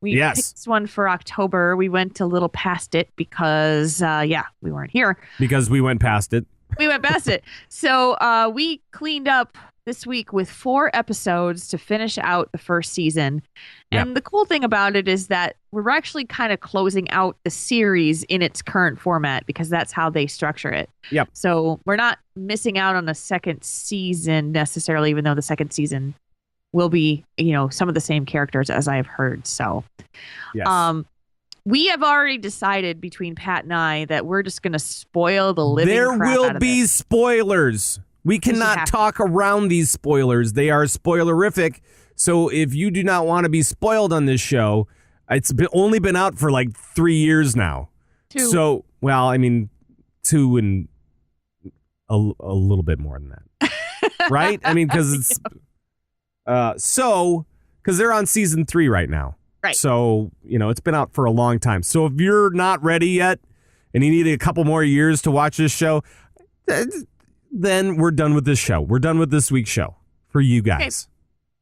We picked this one for October. We went a little past it because, we weren't here. Because we went past it. We went past it. So we cleaned up this week with 4 episodes to finish out the first season. And the cool thing about it is that we're actually kind of closing out the series in its current format because that's how they structure it. Yep. So we're not missing out on a second season necessarily, even though the second season will be, some of the same characters as I have heard. So, we have already decided between Pat and I that we're just going to spoil the living crap out of There will be spoilers. We cannot talk around these spoilers. They are spoilerific. So if you do not want to be spoiled on this show, it's only been out for like 3 years now. 2. So, 2 and a little bit more than that. Right? I mean, because it's... because they're on season 3 right now. Right. So, it's been out for a long time. So if you're not ready yet and you need a couple more years to watch this show, then we're done with this show. We're done with this week's show for you guys. Okay.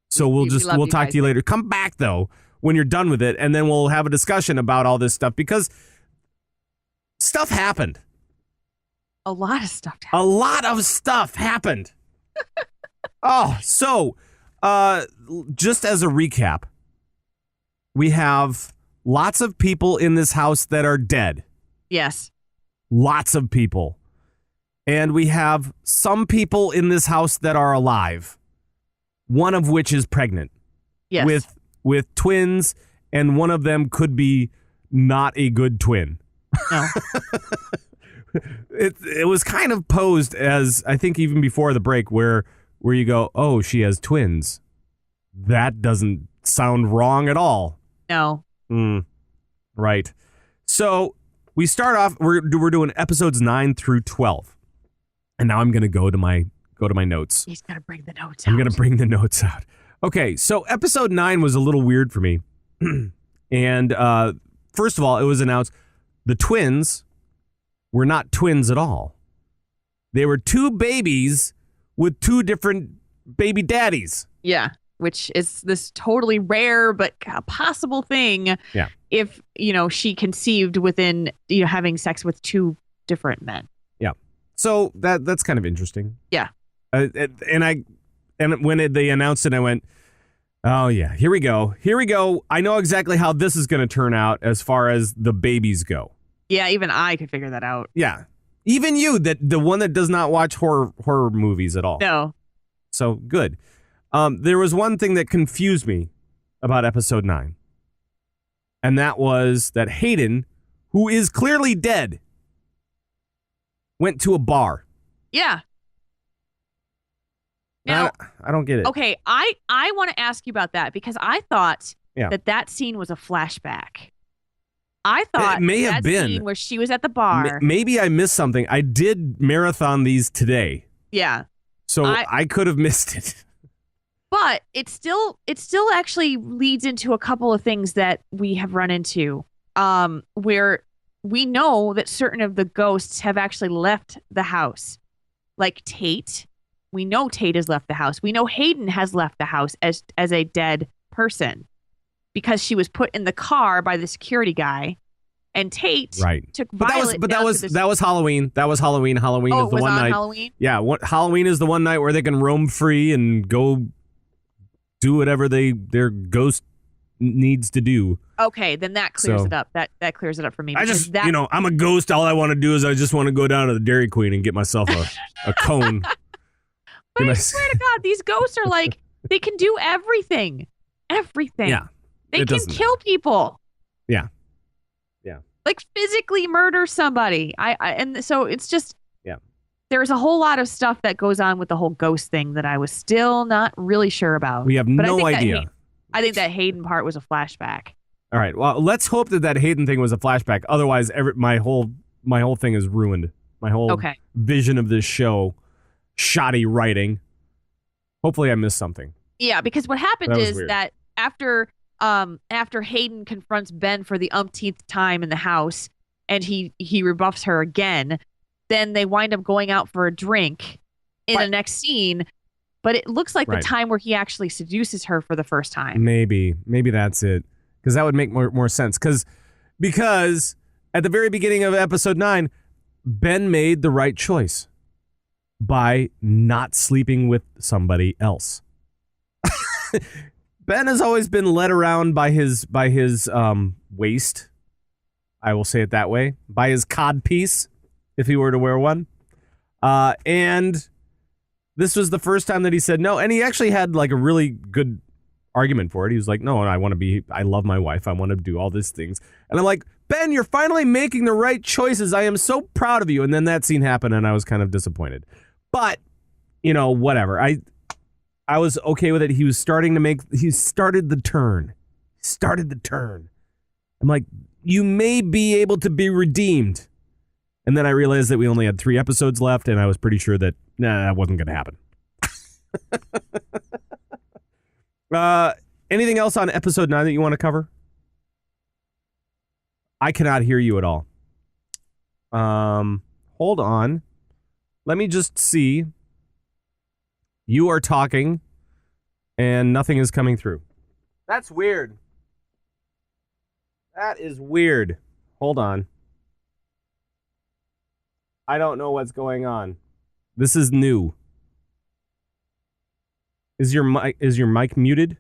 So we'll talk to you later. Come back though when you're done with it, and then we'll have a discussion about all this stuff because stuff happened. A lot of stuff happened. A lot of stuff happened. Just as a recap, we have lots of people in this house that are dead. Yes. Lots of people. And we have some people in this house that are alive. One of which is pregnant. Yes. With twins, and one of them could be not a good twin. No. It was kind of posed as, I think even before the break, where you go, oh, she has twins. That doesn't sound wrong at all. No. Right. So we start off, we're doing episodes 9 through 12. And now I'm going to go to my notes. He's going to bring the notes out. I'm going to bring the notes out. Okay, so episode 9 was a little weird for me. And first of all, it was announced the twins were not twins at all. They were 2 babies with 2 different baby daddies. Yeah, which is this totally rare but possible thing. Yeah. If, she conceived within, having sex with 2 different men. Yeah. So that's kind of interesting. Yeah. And when they announced it, I went, oh yeah, here we go. I know exactly how this is going to turn out as far as the babies go. Yeah, even I could figure that out. Yeah. Even you, the one that does not watch horror movies at all. No. So good. There was one thing that confused me about episode 9. And that was that Hayden, who is clearly dead, went to a bar. Yeah. Now, I don't get it. Okay, I want to ask you about that because I thought that scene was a flashback. I thought it may have been scene where she was at the bar. Maybe I missed something. I did marathon these today. Yeah. So I could have missed it. But it still actually leads into a couple of things that we have run into, where we know that certain of the ghosts have actually left the house, like Tate. We know Tate has left the house. We know Hayden has left the house as a dead person because she was put in the car by the security guy, and Tate took Violet. But that was Halloween. That was Halloween. Halloween is the one night. Halloween? Yeah, Halloween is the one night where they can roam free and go do whatever their ghost needs to do. Okay, then that clears it up. That clears it up for me. I just, I'm a ghost. All I want to do is I just want to go down to the Dairy Queen and get myself a cone. But I swear to God, these ghosts are like, they can do everything. Everything. Yeah. They can kill people. Yeah. Like physically murder somebody. And so it's just, there's a whole lot of stuff that goes on with the whole ghost thing that I was still not really sure about. We have no idea. I think that Hayden part was a flashback. All right. Well, let's hope that Hayden thing was a flashback. Otherwise, my whole thing is ruined. My whole vision of this show, shoddy writing. Hopefully, I missed something. Yeah, because what happened is that after Hayden confronts Ben for the umpteenth time in the house, and he rebuffs her again, then they wind up going out for a drink in the next scene. But it looks like the time where he actually seduces her for the first time. Maybe that's it. Because that would make more sense. Because at the very beginning of episode 9, Ben made the right choice by not sleeping with somebody else. Ben has always been led around by his waist. I will say it that way. By his codpiece, if he were to wear one. And this was the first time that he said no. And he actually had like a really good argument for it. He was like, no, I love my wife. I want to do all these things. And I'm like, Ben, you're finally making the right choices. I am so proud of you. And then that scene happened and I was kind of disappointed. But, whatever. I was okay with it. He started the turn. I'm like, you may be able to be redeemed. And then I realized that we only had 3 episodes left, and I was pretty sure that that wasn't going to happen. Anything else on episode 9 that you want to cover? I cannot hear you at all. Hold on. Let me just see. You are talking, and nothing is coming through. That's weird. That is weird. Hold on. I don't know what's going on. This is new. Is your mic muted?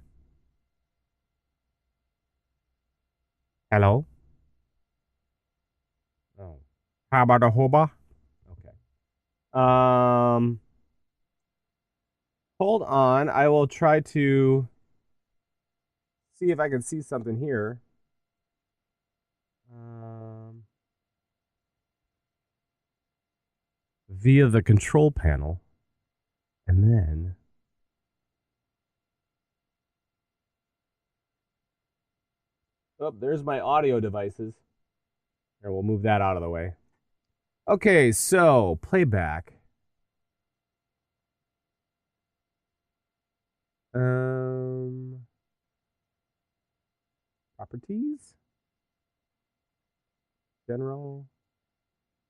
Hello? Oh. How about a hoba? Okay. Hold on. I will try to see if I can see something here. Via the control panel. And then there's my audio devices. Here, we'll move that out of the way. Okay, so playback. Properties. General.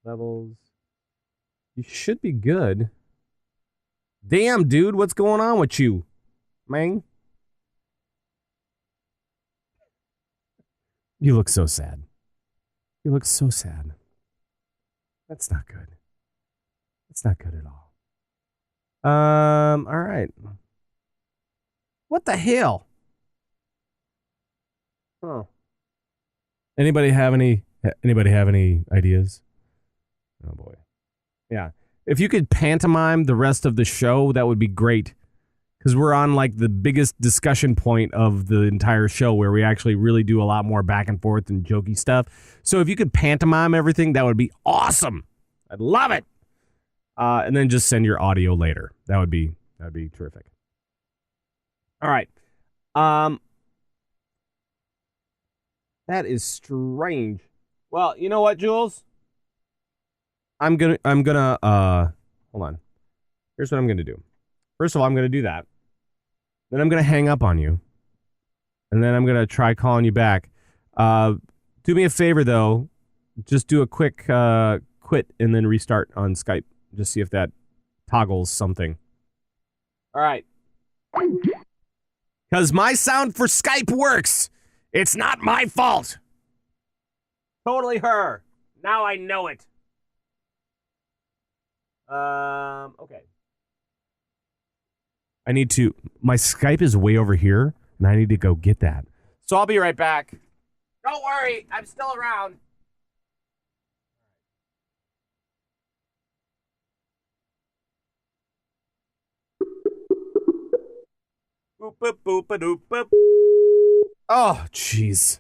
Levels. You should be good. Damn, dude, what's going on with you, man? You look so sad. You look so sad. That's not good. That's not good at all. All right. What the hell? Huh. Anybody have any ideas? Oh boy. Yeah. If you could pantomime the rest of the show, that would be great. Because we're on like the biggest discussion point of the entire show where we actually really do a lot more back and forth and jokey stuff. So if you could pantomime everything, that would be awesome. I'd love it. And then just send your audio later. That'd be terrific. All right. That is strange. Well, you know what, Jules? I'm gonna hold on. Here's what I'm gonna do. First of all, I'm gonna do that. Then I'm gonna hang up on you. And then I'm gonna try calling you back. Do me a favor though. Just do a quick quit and then restart on Skype. Just see if that toggles something. All right. Because my sound for Skype works. It's not my fault. Totally her. Now I know it. Okay. My Skype is way over here, and I need to go get that. So I'll be right back. Don't worry, I'm still around. Boop, boop, boop, boop, boop. Oh, jeez.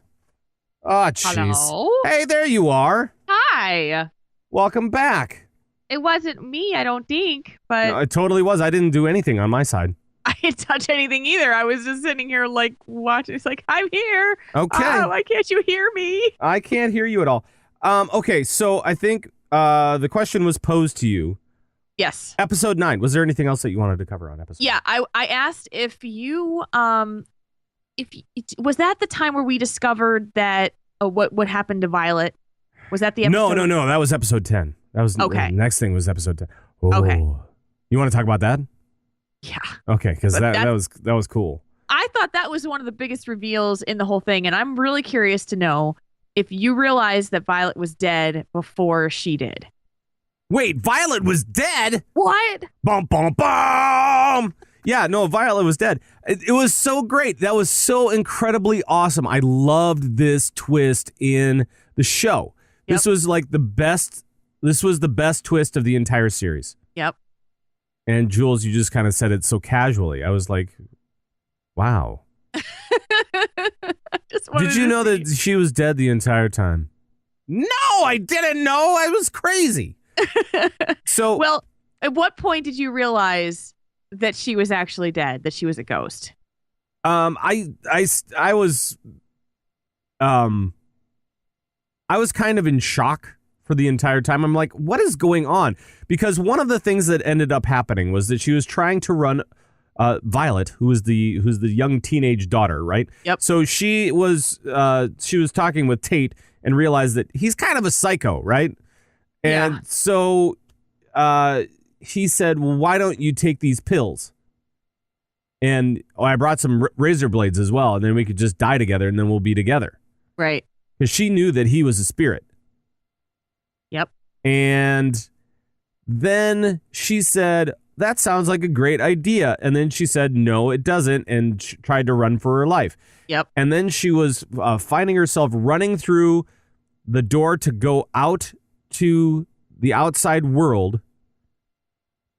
Oh, jeez. Hello? Hey, there you are. Hi. Welcome back. It wasn't me, I don't think, but No, it totally was. I didn't do anything on my side. I didn't touch anything either. I was just sitting here like watching. It's like, I'm here. Okay. Why can't you hear me? I can't hear you at all. Okay, so I think the question was posed to you. Yes. Episode 9. Was there anything else that you wanted to cover on episode? Yeah, I asked if you was that the time where we discovered that what happened to Violet? Was that the episode? No. That was episode 10. That was okay. The next thing was episode 10. Oh. Okay. You want to talk about that? Yeah. Okay, because that was cool. I thought that was one of the biggest reveals in the whole thing, and I'm really curious to know if you realized that Violet was dead before she did. Wait, Violet was dead? What? Bum, bum, bum! Yeah, no, Violet was dead. It was so great. That was so incredibly awesome. I loved this twist in the show. Yep. This was like the best. This was the best twist of the entire series. Yep. And Jules, you just kind of said it so casually. I was like, wow. Did you know that she was dead the entire time? No, I didn't know. I was crazy. So, well, at what point did you realize that she was actually dead, that she was a ghost? I was kind of in shock for the entire time. I'm like, what is going on? Because one of the things that ended up happening was that she was trying to run Violet, who's the young teenage daughter, right? Yep. So she was talking with Tate and realized that he's kind of a psycho, right? And so he said, well, why don't you take these pills? And I brought some razor blades as well, and then we could just die together, and then we'll be together. Right. Because she knew that he was a spirit. Yep. And then she said, that sounds like a great idea. And then she said, no, it doesn't, and tried to run for her life. Yep. And then she was finding herself running through the door to go out to the outside world.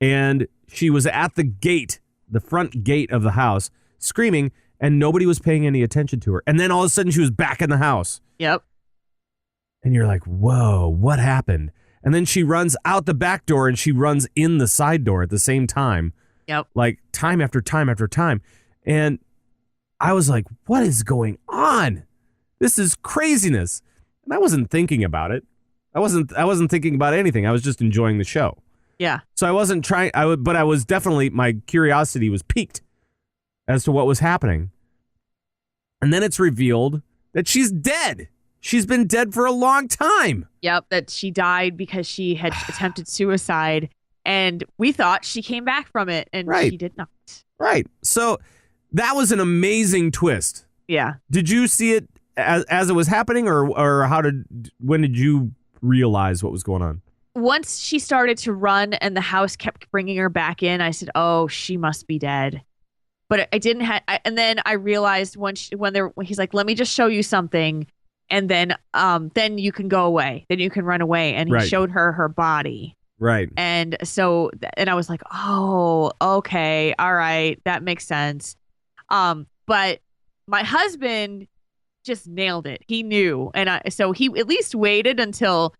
And she was at the gate, the front gate of the house, screaming, and nobody was paying any attention to her. And then all of a sudden she was back in the house. Yep. And you're like, whoa, what happened? And then she runs out the back door and she runs in the side door at the same time. Yep. Like time after time after time. And I was like, what is going on? This is craziness. And I wasn't thinking about it. I wasn't thinking about anything. I was just enjoying the show. Yeah. So I wasn't trying, but I was definitely, my curiosity was piqued as to what was happening. And then it's revealed that she's dead. She's been dead for a long time. Yep, that she died because she had attempted suicide, and we thought she came back from it, and Right. she did not. Right. So that was an amazing twist. Yeah. Did you see it as it was happening, or when did you realize what was going on? Once she started to run and the house kept bringing her back in, I said, oh, she must be dead. But I didn't have, and then I realized when he's like, let me just show you something. And then you can go away. Then you can run away. And he Right. showed her body. Right. And so, and I was like, oh, okay. All right. That makes sense. But my husband just nailed it. He knew. And so he at least waited until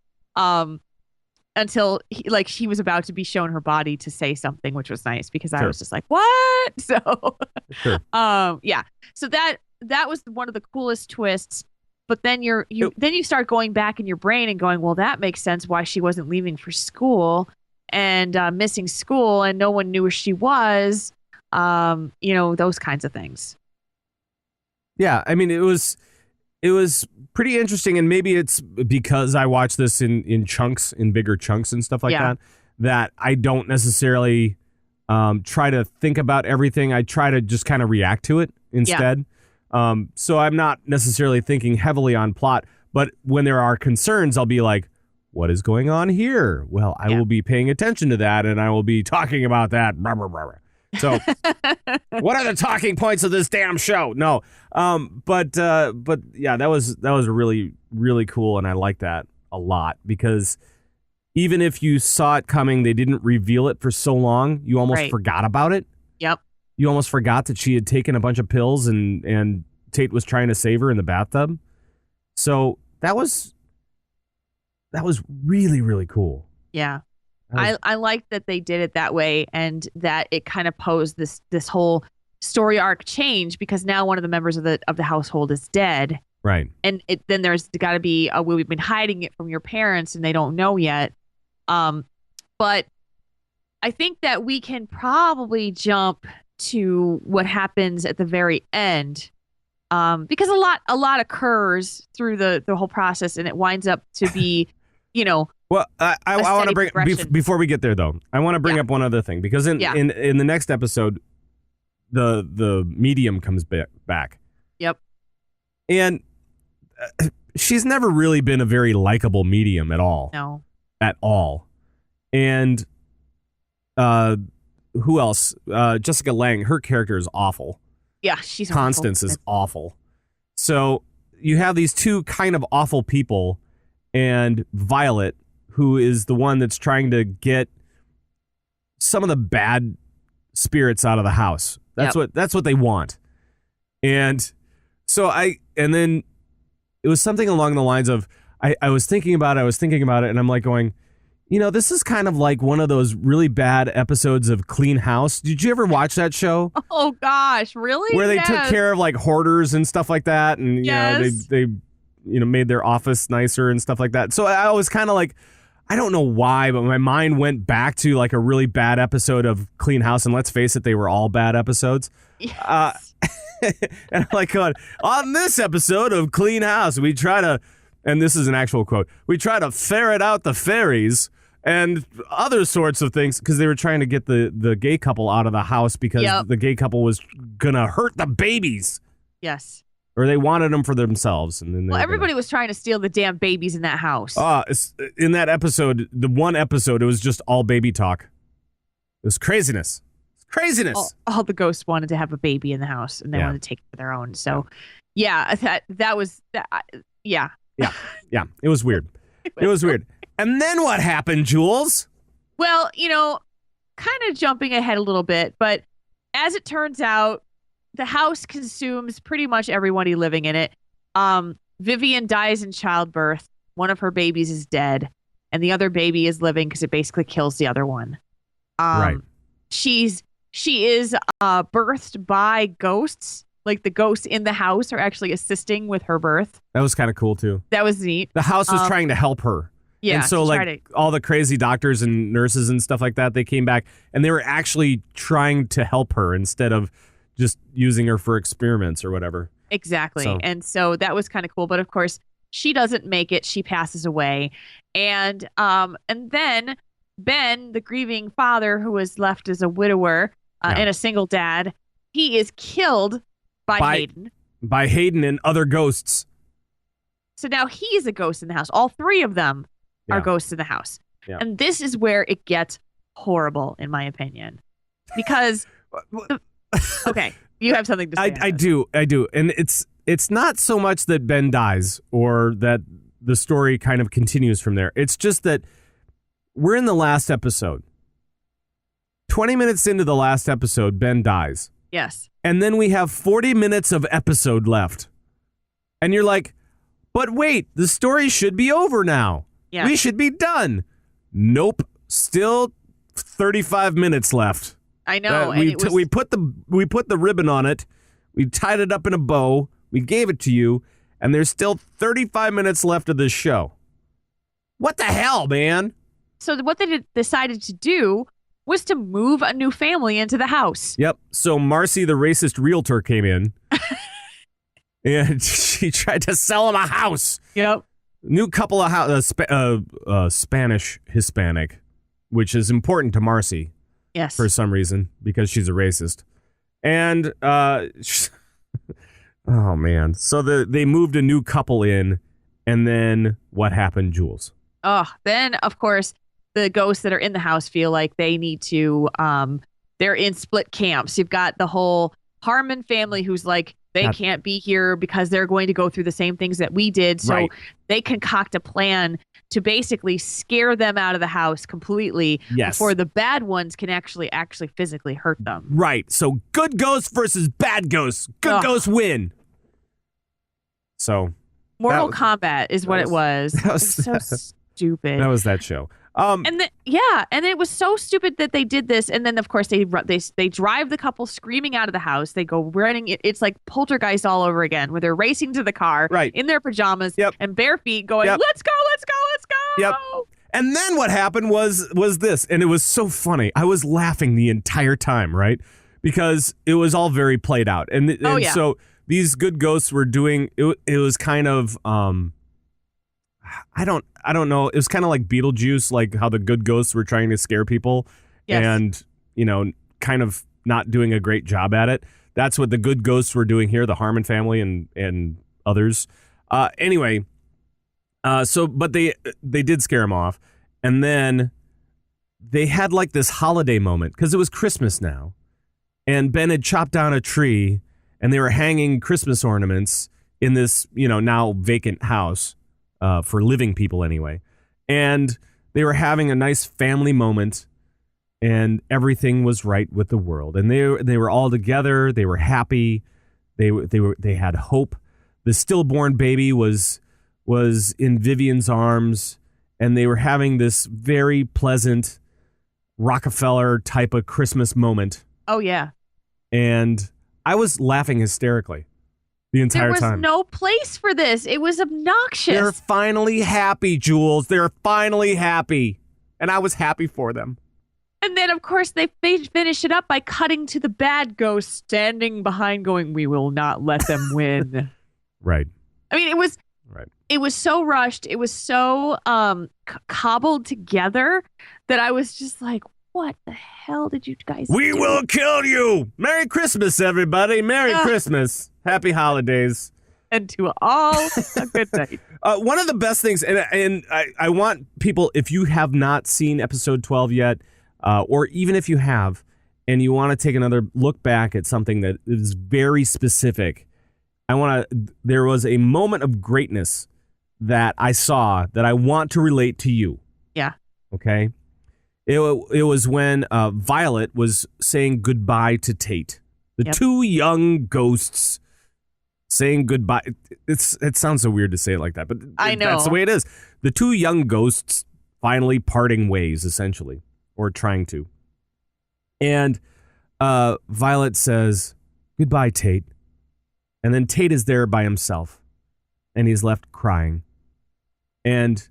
he was about to be shown her body to say something, which was nice because I Sure. was just like, what? So, Sure. yeah. So that was one of the coolest twists. But then then you start going back in your brain and going, well, that makes sense why she wasn't leaving for school and missing school and no one knew where she was. Those kinds of things. Yeah. I mean, it was pretty interesting, and maybe it's because I watched this in chunks, in bigger chunks and stuff like that I don't necessarily try to think about everything. I try to just kind of react to it instead. So I'm not necessarily thinking heavily on plot, but when there are concerns, I'll be like, what is going on here? Well, I will be paying attention to that, and I will be talking about that. Blah, blah, blah, blah. So, what are the talking points of this damn show? No, but yeah, that was really, really cool, and I like that a lot because even if you saw it coming, they didn't reveal it for so long, you almost forgot about it. Yep. You almost forgot that she had taken a bunch of pills and Tate was trying to save her in the bathtub. So that was really, really cool. Yeah. I like that they did it that way and that it kind of posed this whole story arc change because now one of the members of the household is dead. Right. And then there's got to be we've been hiding it from your parents and they don't know yet. But I think that we can probably jump to what happens at the very end. Because a lot occurs through the whole process and it winds up to be, Well, I want to bring before we get there though. I want to bring up one other thing because in the next episode, the medium comes back. Yep. And she's never really been a very likable medium at all. No. At all. And who else? Jessica Lange. Her character is awful. Yeah, she's Constance awful. is awful. So you have these two kind of awful people, and Violet, who is the one that's trying to get some of the bad spirits out of the house. That's what they want. And so and then it was something along the lines of I was thinking about it, and I'm like going, this is kind of like one of those really bad episodes of Clean House. Did you ever watch that show? Oh gosh, really? Where they took care of like hoarders and stuff like that, and they made their office nicer and stuff like that. So I was kind of like, I don't know why, but my mind went back to like a really bad episode of Clean House, and let's face it, they were all bad episodes. Yes. And I'm like, God, on this episode of Clean House, we try to, and this is an actual quote, we try to ferret out the fairies and other sorts of things because they were trying to get the gay couple out of the house because the gay couple was gonna hurt the babies. Yes. Or they wanted them for themselves, and then everybody was trying to steal the damn babies in that house. In that episode, the one episode, it was just all baby talk. It was craziness. All the ghosts wanted to have a baby in the house, and they wanted to take it for their own. So, that was that. Yeah. It was weird. It was weird. And then what happened, Jules? Well, kind of jumping ahead a little bit, but as it turns out, the house consumes pretty much everybody living in it. Vivian dies in childbirth. One of her babies is dead, and the other baby is living because it basically kills the other one. Right. She is birthed by ghosts. Like the ghosts in the house are actually assisting with her birth. That was kind of cool too. That was neat. The house was trying to help her. Yeah. And so all the crazy doctors and nurses and stuff like that, they came back and they were actually trying to help her instead of just using her for experiments or whatever. Exactly. And so that was kind of cool. But of course, she doesn't make it. She passes away. And then Ben, the grieving father who was left as a widower and a single dad, he is killed by Hayden. By Hayden and other ghosts. So now he's a ghost in the house. All three of them are ghosts in the house. Yeah. And this is where it gets horrible, in my opinion. Because... Okay, you have something to say. I do. And it's not so much that Ben dies or that the story kind of continues from there. It's just that we're in the last episode. 20 minutes into the last episode, Ben dies. Yes. And then we have 40 minutes of episode left. And you're like, but wait, the story should be over now. Yeah. We should be done. Nope. Still 35 minutes left. I know. We put the ribbon on it. We tied it up in a bow. We gave it to you, and there's still 35 minutes left of this show. What the hell, man? So what they decided to do was to move a new family into the house. Yep. So Marcy, the racist realtor, came in, and she tried to sell him a house. Yep. New couple of Spanish Hispanic, which is important to Marcy. Yes. For some reason, because she's a racist. And, oh man. So they moved a new couple in, and then what happened, Jules? Oh, then, of course, the ghosts that are in the house feel like they need to they're in split camps. You've got the whole Harmon family who's like, they can't be here because they're going to go through the same things that we did. So they concoct a plan to basically scare them out of the house completely before the bad ones can actually physically hurt them. Right. So good ghosts versus bad ghosts. Good ghosts win. So Mortal Kombat is what it was. It was so stupid. That was that show. And it was so stupid that they did this, and then of course they drive the couple screaming out of the house. They go running. It's like Poltergeist all over again, where they're racing to the car in their pajamas and bare feet, going, "Let's go, let's go, let's go!" Yep. And then what happened was this, and it was so funny. I was laughing the entire time, right? Because it was all very played out, and so these good ghosts were doing it. It was kind of I don't know. It was kind of like Beetlejuice, like how the good ghosts were trying to scare people and, kind of not doing a great job at it. That's what the good ghosts were doing here, the Harmon family and others. But they did scare him off. And then they had like this holiday moment because it was Christmas now. And Ben had chopped down a tree and they were hanging Christmas ornaments in this, now vacant house. For living people anyway. And they were having a nice family moment and everything was right with the world. And they were all together. They were happy. They had hope. The stillborn baby was in Vivian's arms and they were having this very pleasant Rockefeller type of Christmas moment. Oh yeah. And I was laughing hysterically. The entire time. There was no place for this. It was obnoxious. They're finally happy, Jules. They're finally happy. And I was happy for them. And then, of course, they finish it up by cutting to the bad ghost standing behind going, "We will not let them win." Right. I mean, it was so rushed. It was so cobbled together that I was just like, what the hell did you guys We do? will kill you. Merry Christmas, everybody. Merry Christmas. Happy holidays. And to all, a good night. One of the best things, and I want people, if you have not seen episode 12 yet, or even if you have, and you want to take another look back at something that is very specific, there was a moment of greatness that I saw that I want to relate to you. Yeah. Okay? It was when Violet was saying goodbye to Tate. The two young ghosts saying goodbye. It sounds so weird to say it like that, but I know that's the way it is. The two young ghosts finally parting ways, essentially, or trying to. And Violet says, "Goodbye, Tate." And then Tate is there by himself, and he's left crying. And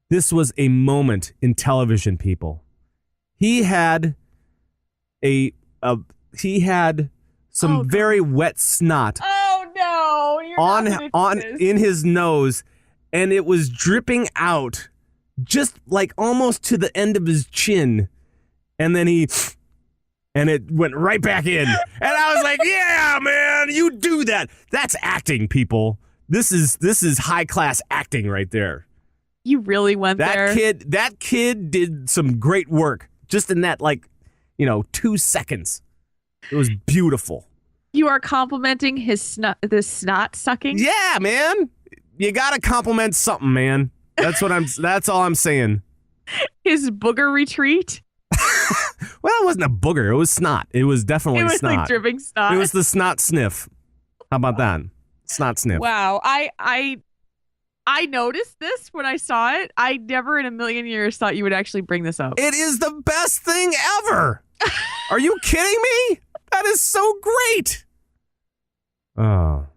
this was a moment in television, people. He had some very wet snot. Oh no! In his nose, and it was dripping out, just like almost to the end of his chin, and then it went right back in, and I was like, "Yeah, man, you do that. That's acting, people. This is high class acting right there." You really went there. That kid did some great work just in that 2 seconds. It was beautiful. You are complimenting the snot sucking? Yeah, man. You gotta compliment something, man. That's all I'm saying. His booger retreat? Well, it wasn't a booger. It was snot. It was definitely snot. It was like dripping snot. It was the snot sniff. How about that? Snot sniff. Wow. I noticed this when I saw it. I never in a million years thought you would actually bring this up. It is the best thing ever. Are you kidding me? That is so great. Oh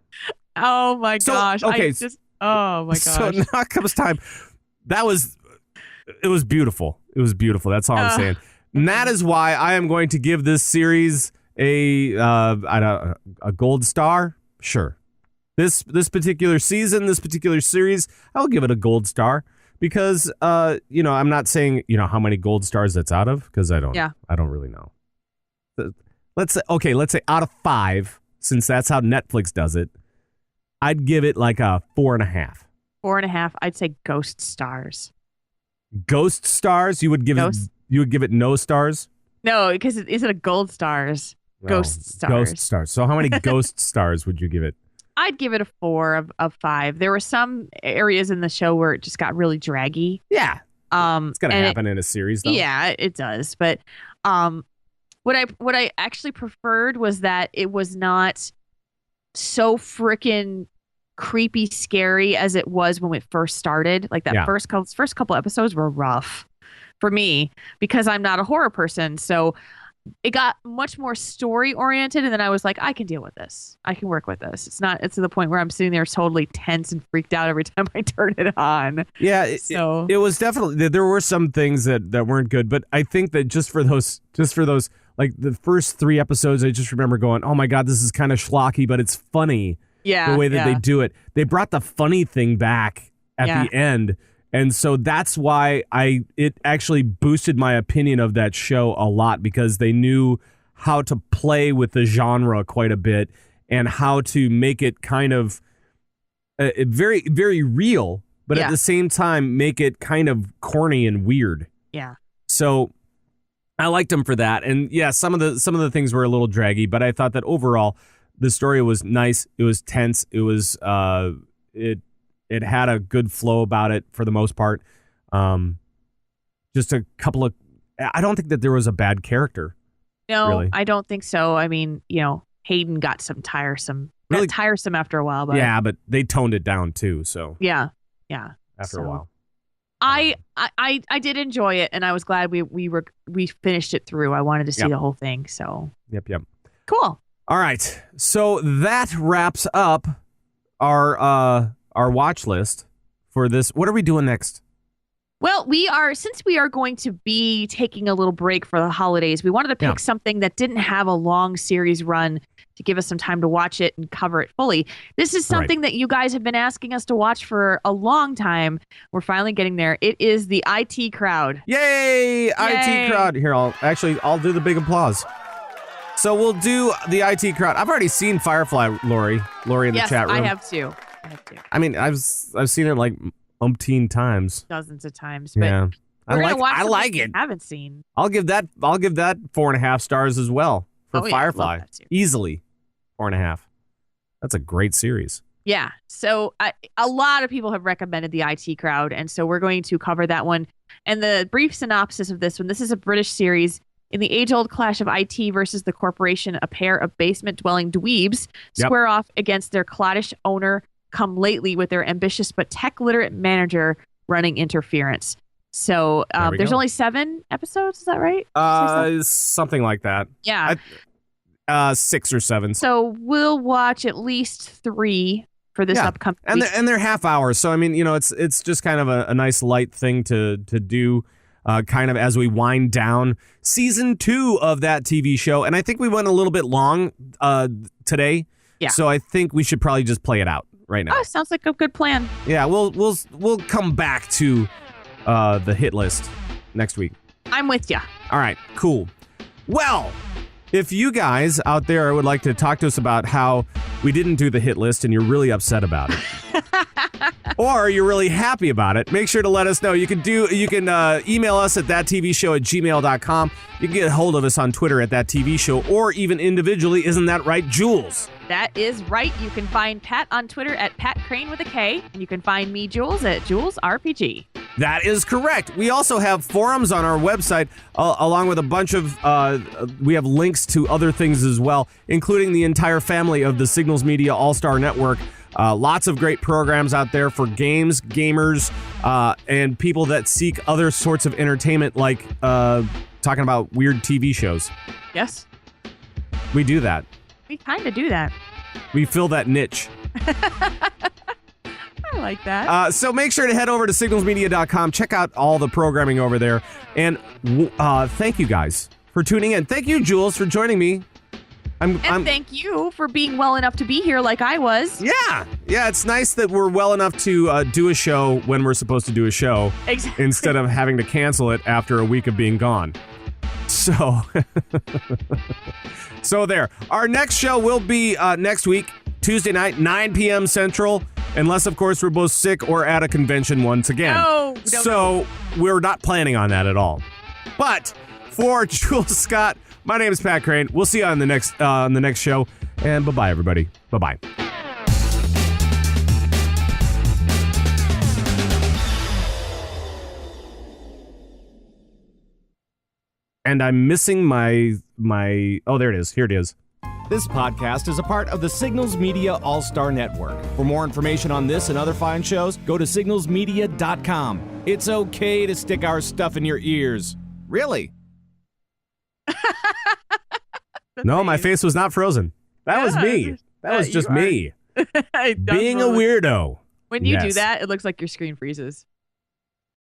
my gosh. Okay. Oh my gosh. So now comes time. It was beautiful. It was beautiful. That's all I'm saying. And that is why I am going to give this series a gold star. Sure. This particular season, this particular series, I'll give it a gold star because I'm not saying how many gold stars that's out of because I don't really know. Let's say out of 5, since that's how Netflix does it, I'd give it like a 4.5. 4.5. I'd say ghost stars. Ghost stars? You would give it no stars? No, because is it a gold stars? Ghost stars. Ghost stars. So how many ghost stars would you give it? I'd give it a 4 of 5. There were some areas in the show where it just got really draggy. Yeah. It's gonna happen in a series, though. Yeah, it does. But what I actually preferred was that it was not so freaking creepy scary as it was when it first started. Like that first couple episodes were rough for me because I'm not a horror person. So it got much more story oriented, and then I was like, I can deal with this. I can work with this. It's to the point where I'm sitting there totally tense and freaked out every time I turn it on. Yeah, it was definitely, there were some things that weren't good, but I think that just for those like the first 3 episodes, I just remember going, oh my God, this is kind of schlocky, but it's funny. Yeah, the way that they do it. They brought the funny thing back at the end. And so that's why it actually boosted my opinion of that show a lot, because they knew how to play with the genre quite a bit and how to make it kind of very, very real, but at the same time make it kind of corny and weird. Yeah. So I liked them for that. And yeah, some of the things were a little draggy, but I thought that overall the story was nice. It was tense. It was it had a good flow about it for the most part. Just a couple of, I don't think that there was a bad character. No, really. I don't think so. I mean, Hayden got tiresome. Really? Got tiresome after a while, but yeah, but they toned it down too. So yeah. After a while, I did enjoy it, and I was glad we finished it through. I wanted to see the whole thing. So yep. Cool. All right, so that wraps up our watch list for this. What are we doing next? Well, since we are going to be taking a little break for the holidays, we wanted to pick something that didn't have a long series run to give us some time to watch it and cover it fully. This is something that you guys have been asking us to watch for a long time. We're finally getting there. It is the IT Crowd. Yay! IT Crowd. Here, I'll do the big applause. So we'll do the IT Crowd. I've already seen Firefly, Lori in the chat room. I have too. I mean, I've seen it like umpteen times, dozens of times. But yeah, I like it. I haven't seen. I'll give that 4.5 stars as well for Firefly. Easily 4.5. That's a great series. Yeah. So a lot of people have recommended the IT Crowd, and so we're going to cover that one. And the brief synopsis of this one: this is a British series. In the age-old clash of IT versus the corporation, a pair of basement-dwelling dweebs square off against their cloddish owner, come lately with their ambitious but tech-literate manager running interference. So there's only 7 episodes, is that right? Something like that. Yeah. 6 or 7. So we'll watch at least 3 for this upcoming week. And they're half hours. So I mean, it's just kind of a nice light thing to do. Kind of as we wind down season 2 of that TV show. And I think we went a little bit long today. Yeah. So I think we should probably just play it out right now. Oh, sounds like a good plan. Yeah, we'll come back to the hit list next week. I'm with you. All right, cool. Well, if you guys out there would like to talk to us about how we didn't do the hit list and you're really upset about it, or you're really happy about it, make sure to let us know. You can email us at thattvshow@gmail.com. You can get a hold of us on Twitter at thattvshow, or even individually. Isn't that right, Jules? That is right. You can find Pat on Twitter at Pat Crane with a K, and you can find me, Jules, at Jules RPG. That is correct. We also have forums on our website, along with a bunch of, we have links to other things as well, including the entire family of the Signals Media All-Star Network. Lots of great programs out there for games, gamers, and people that seek other sorts of entertainment, like talking about weird TV shows. Yes. We do that. We kind of do that. We fill that niche. I like that. So make sure to head over to signalsmedia.com. Check out all the programming over there. And thank you guys for tuning in. Thank you, Jules, for joining me. Thank you for being well enough to be here like I was. Yeah, it's nice that we're well enough to do a show when we're supposed to do a show. Exactly. Instead of having to cancel it after a week of being gone. So, so there. Our next show will be next week, Tuesday night, 9 p.m. Central. Unless, of course, we're both sick or at a convention once again. No, so we're not planning on that at all. But For Jules Scott, my name is Pat Crane. We'll see you on the next show. And bye-bye, everybody. Bye-bye. And I'm missing my oh, there it is. Here it is. This podcast is a part of the Signals Media All-Star Network. For more information on this and other fine shows, go to signalsmedia.com. It's okay to stick our stuff in your ears. Really? No, my face was not frozen. That was me. That was just me. Being a weirdo. When you do that, it looks like your screen freezes.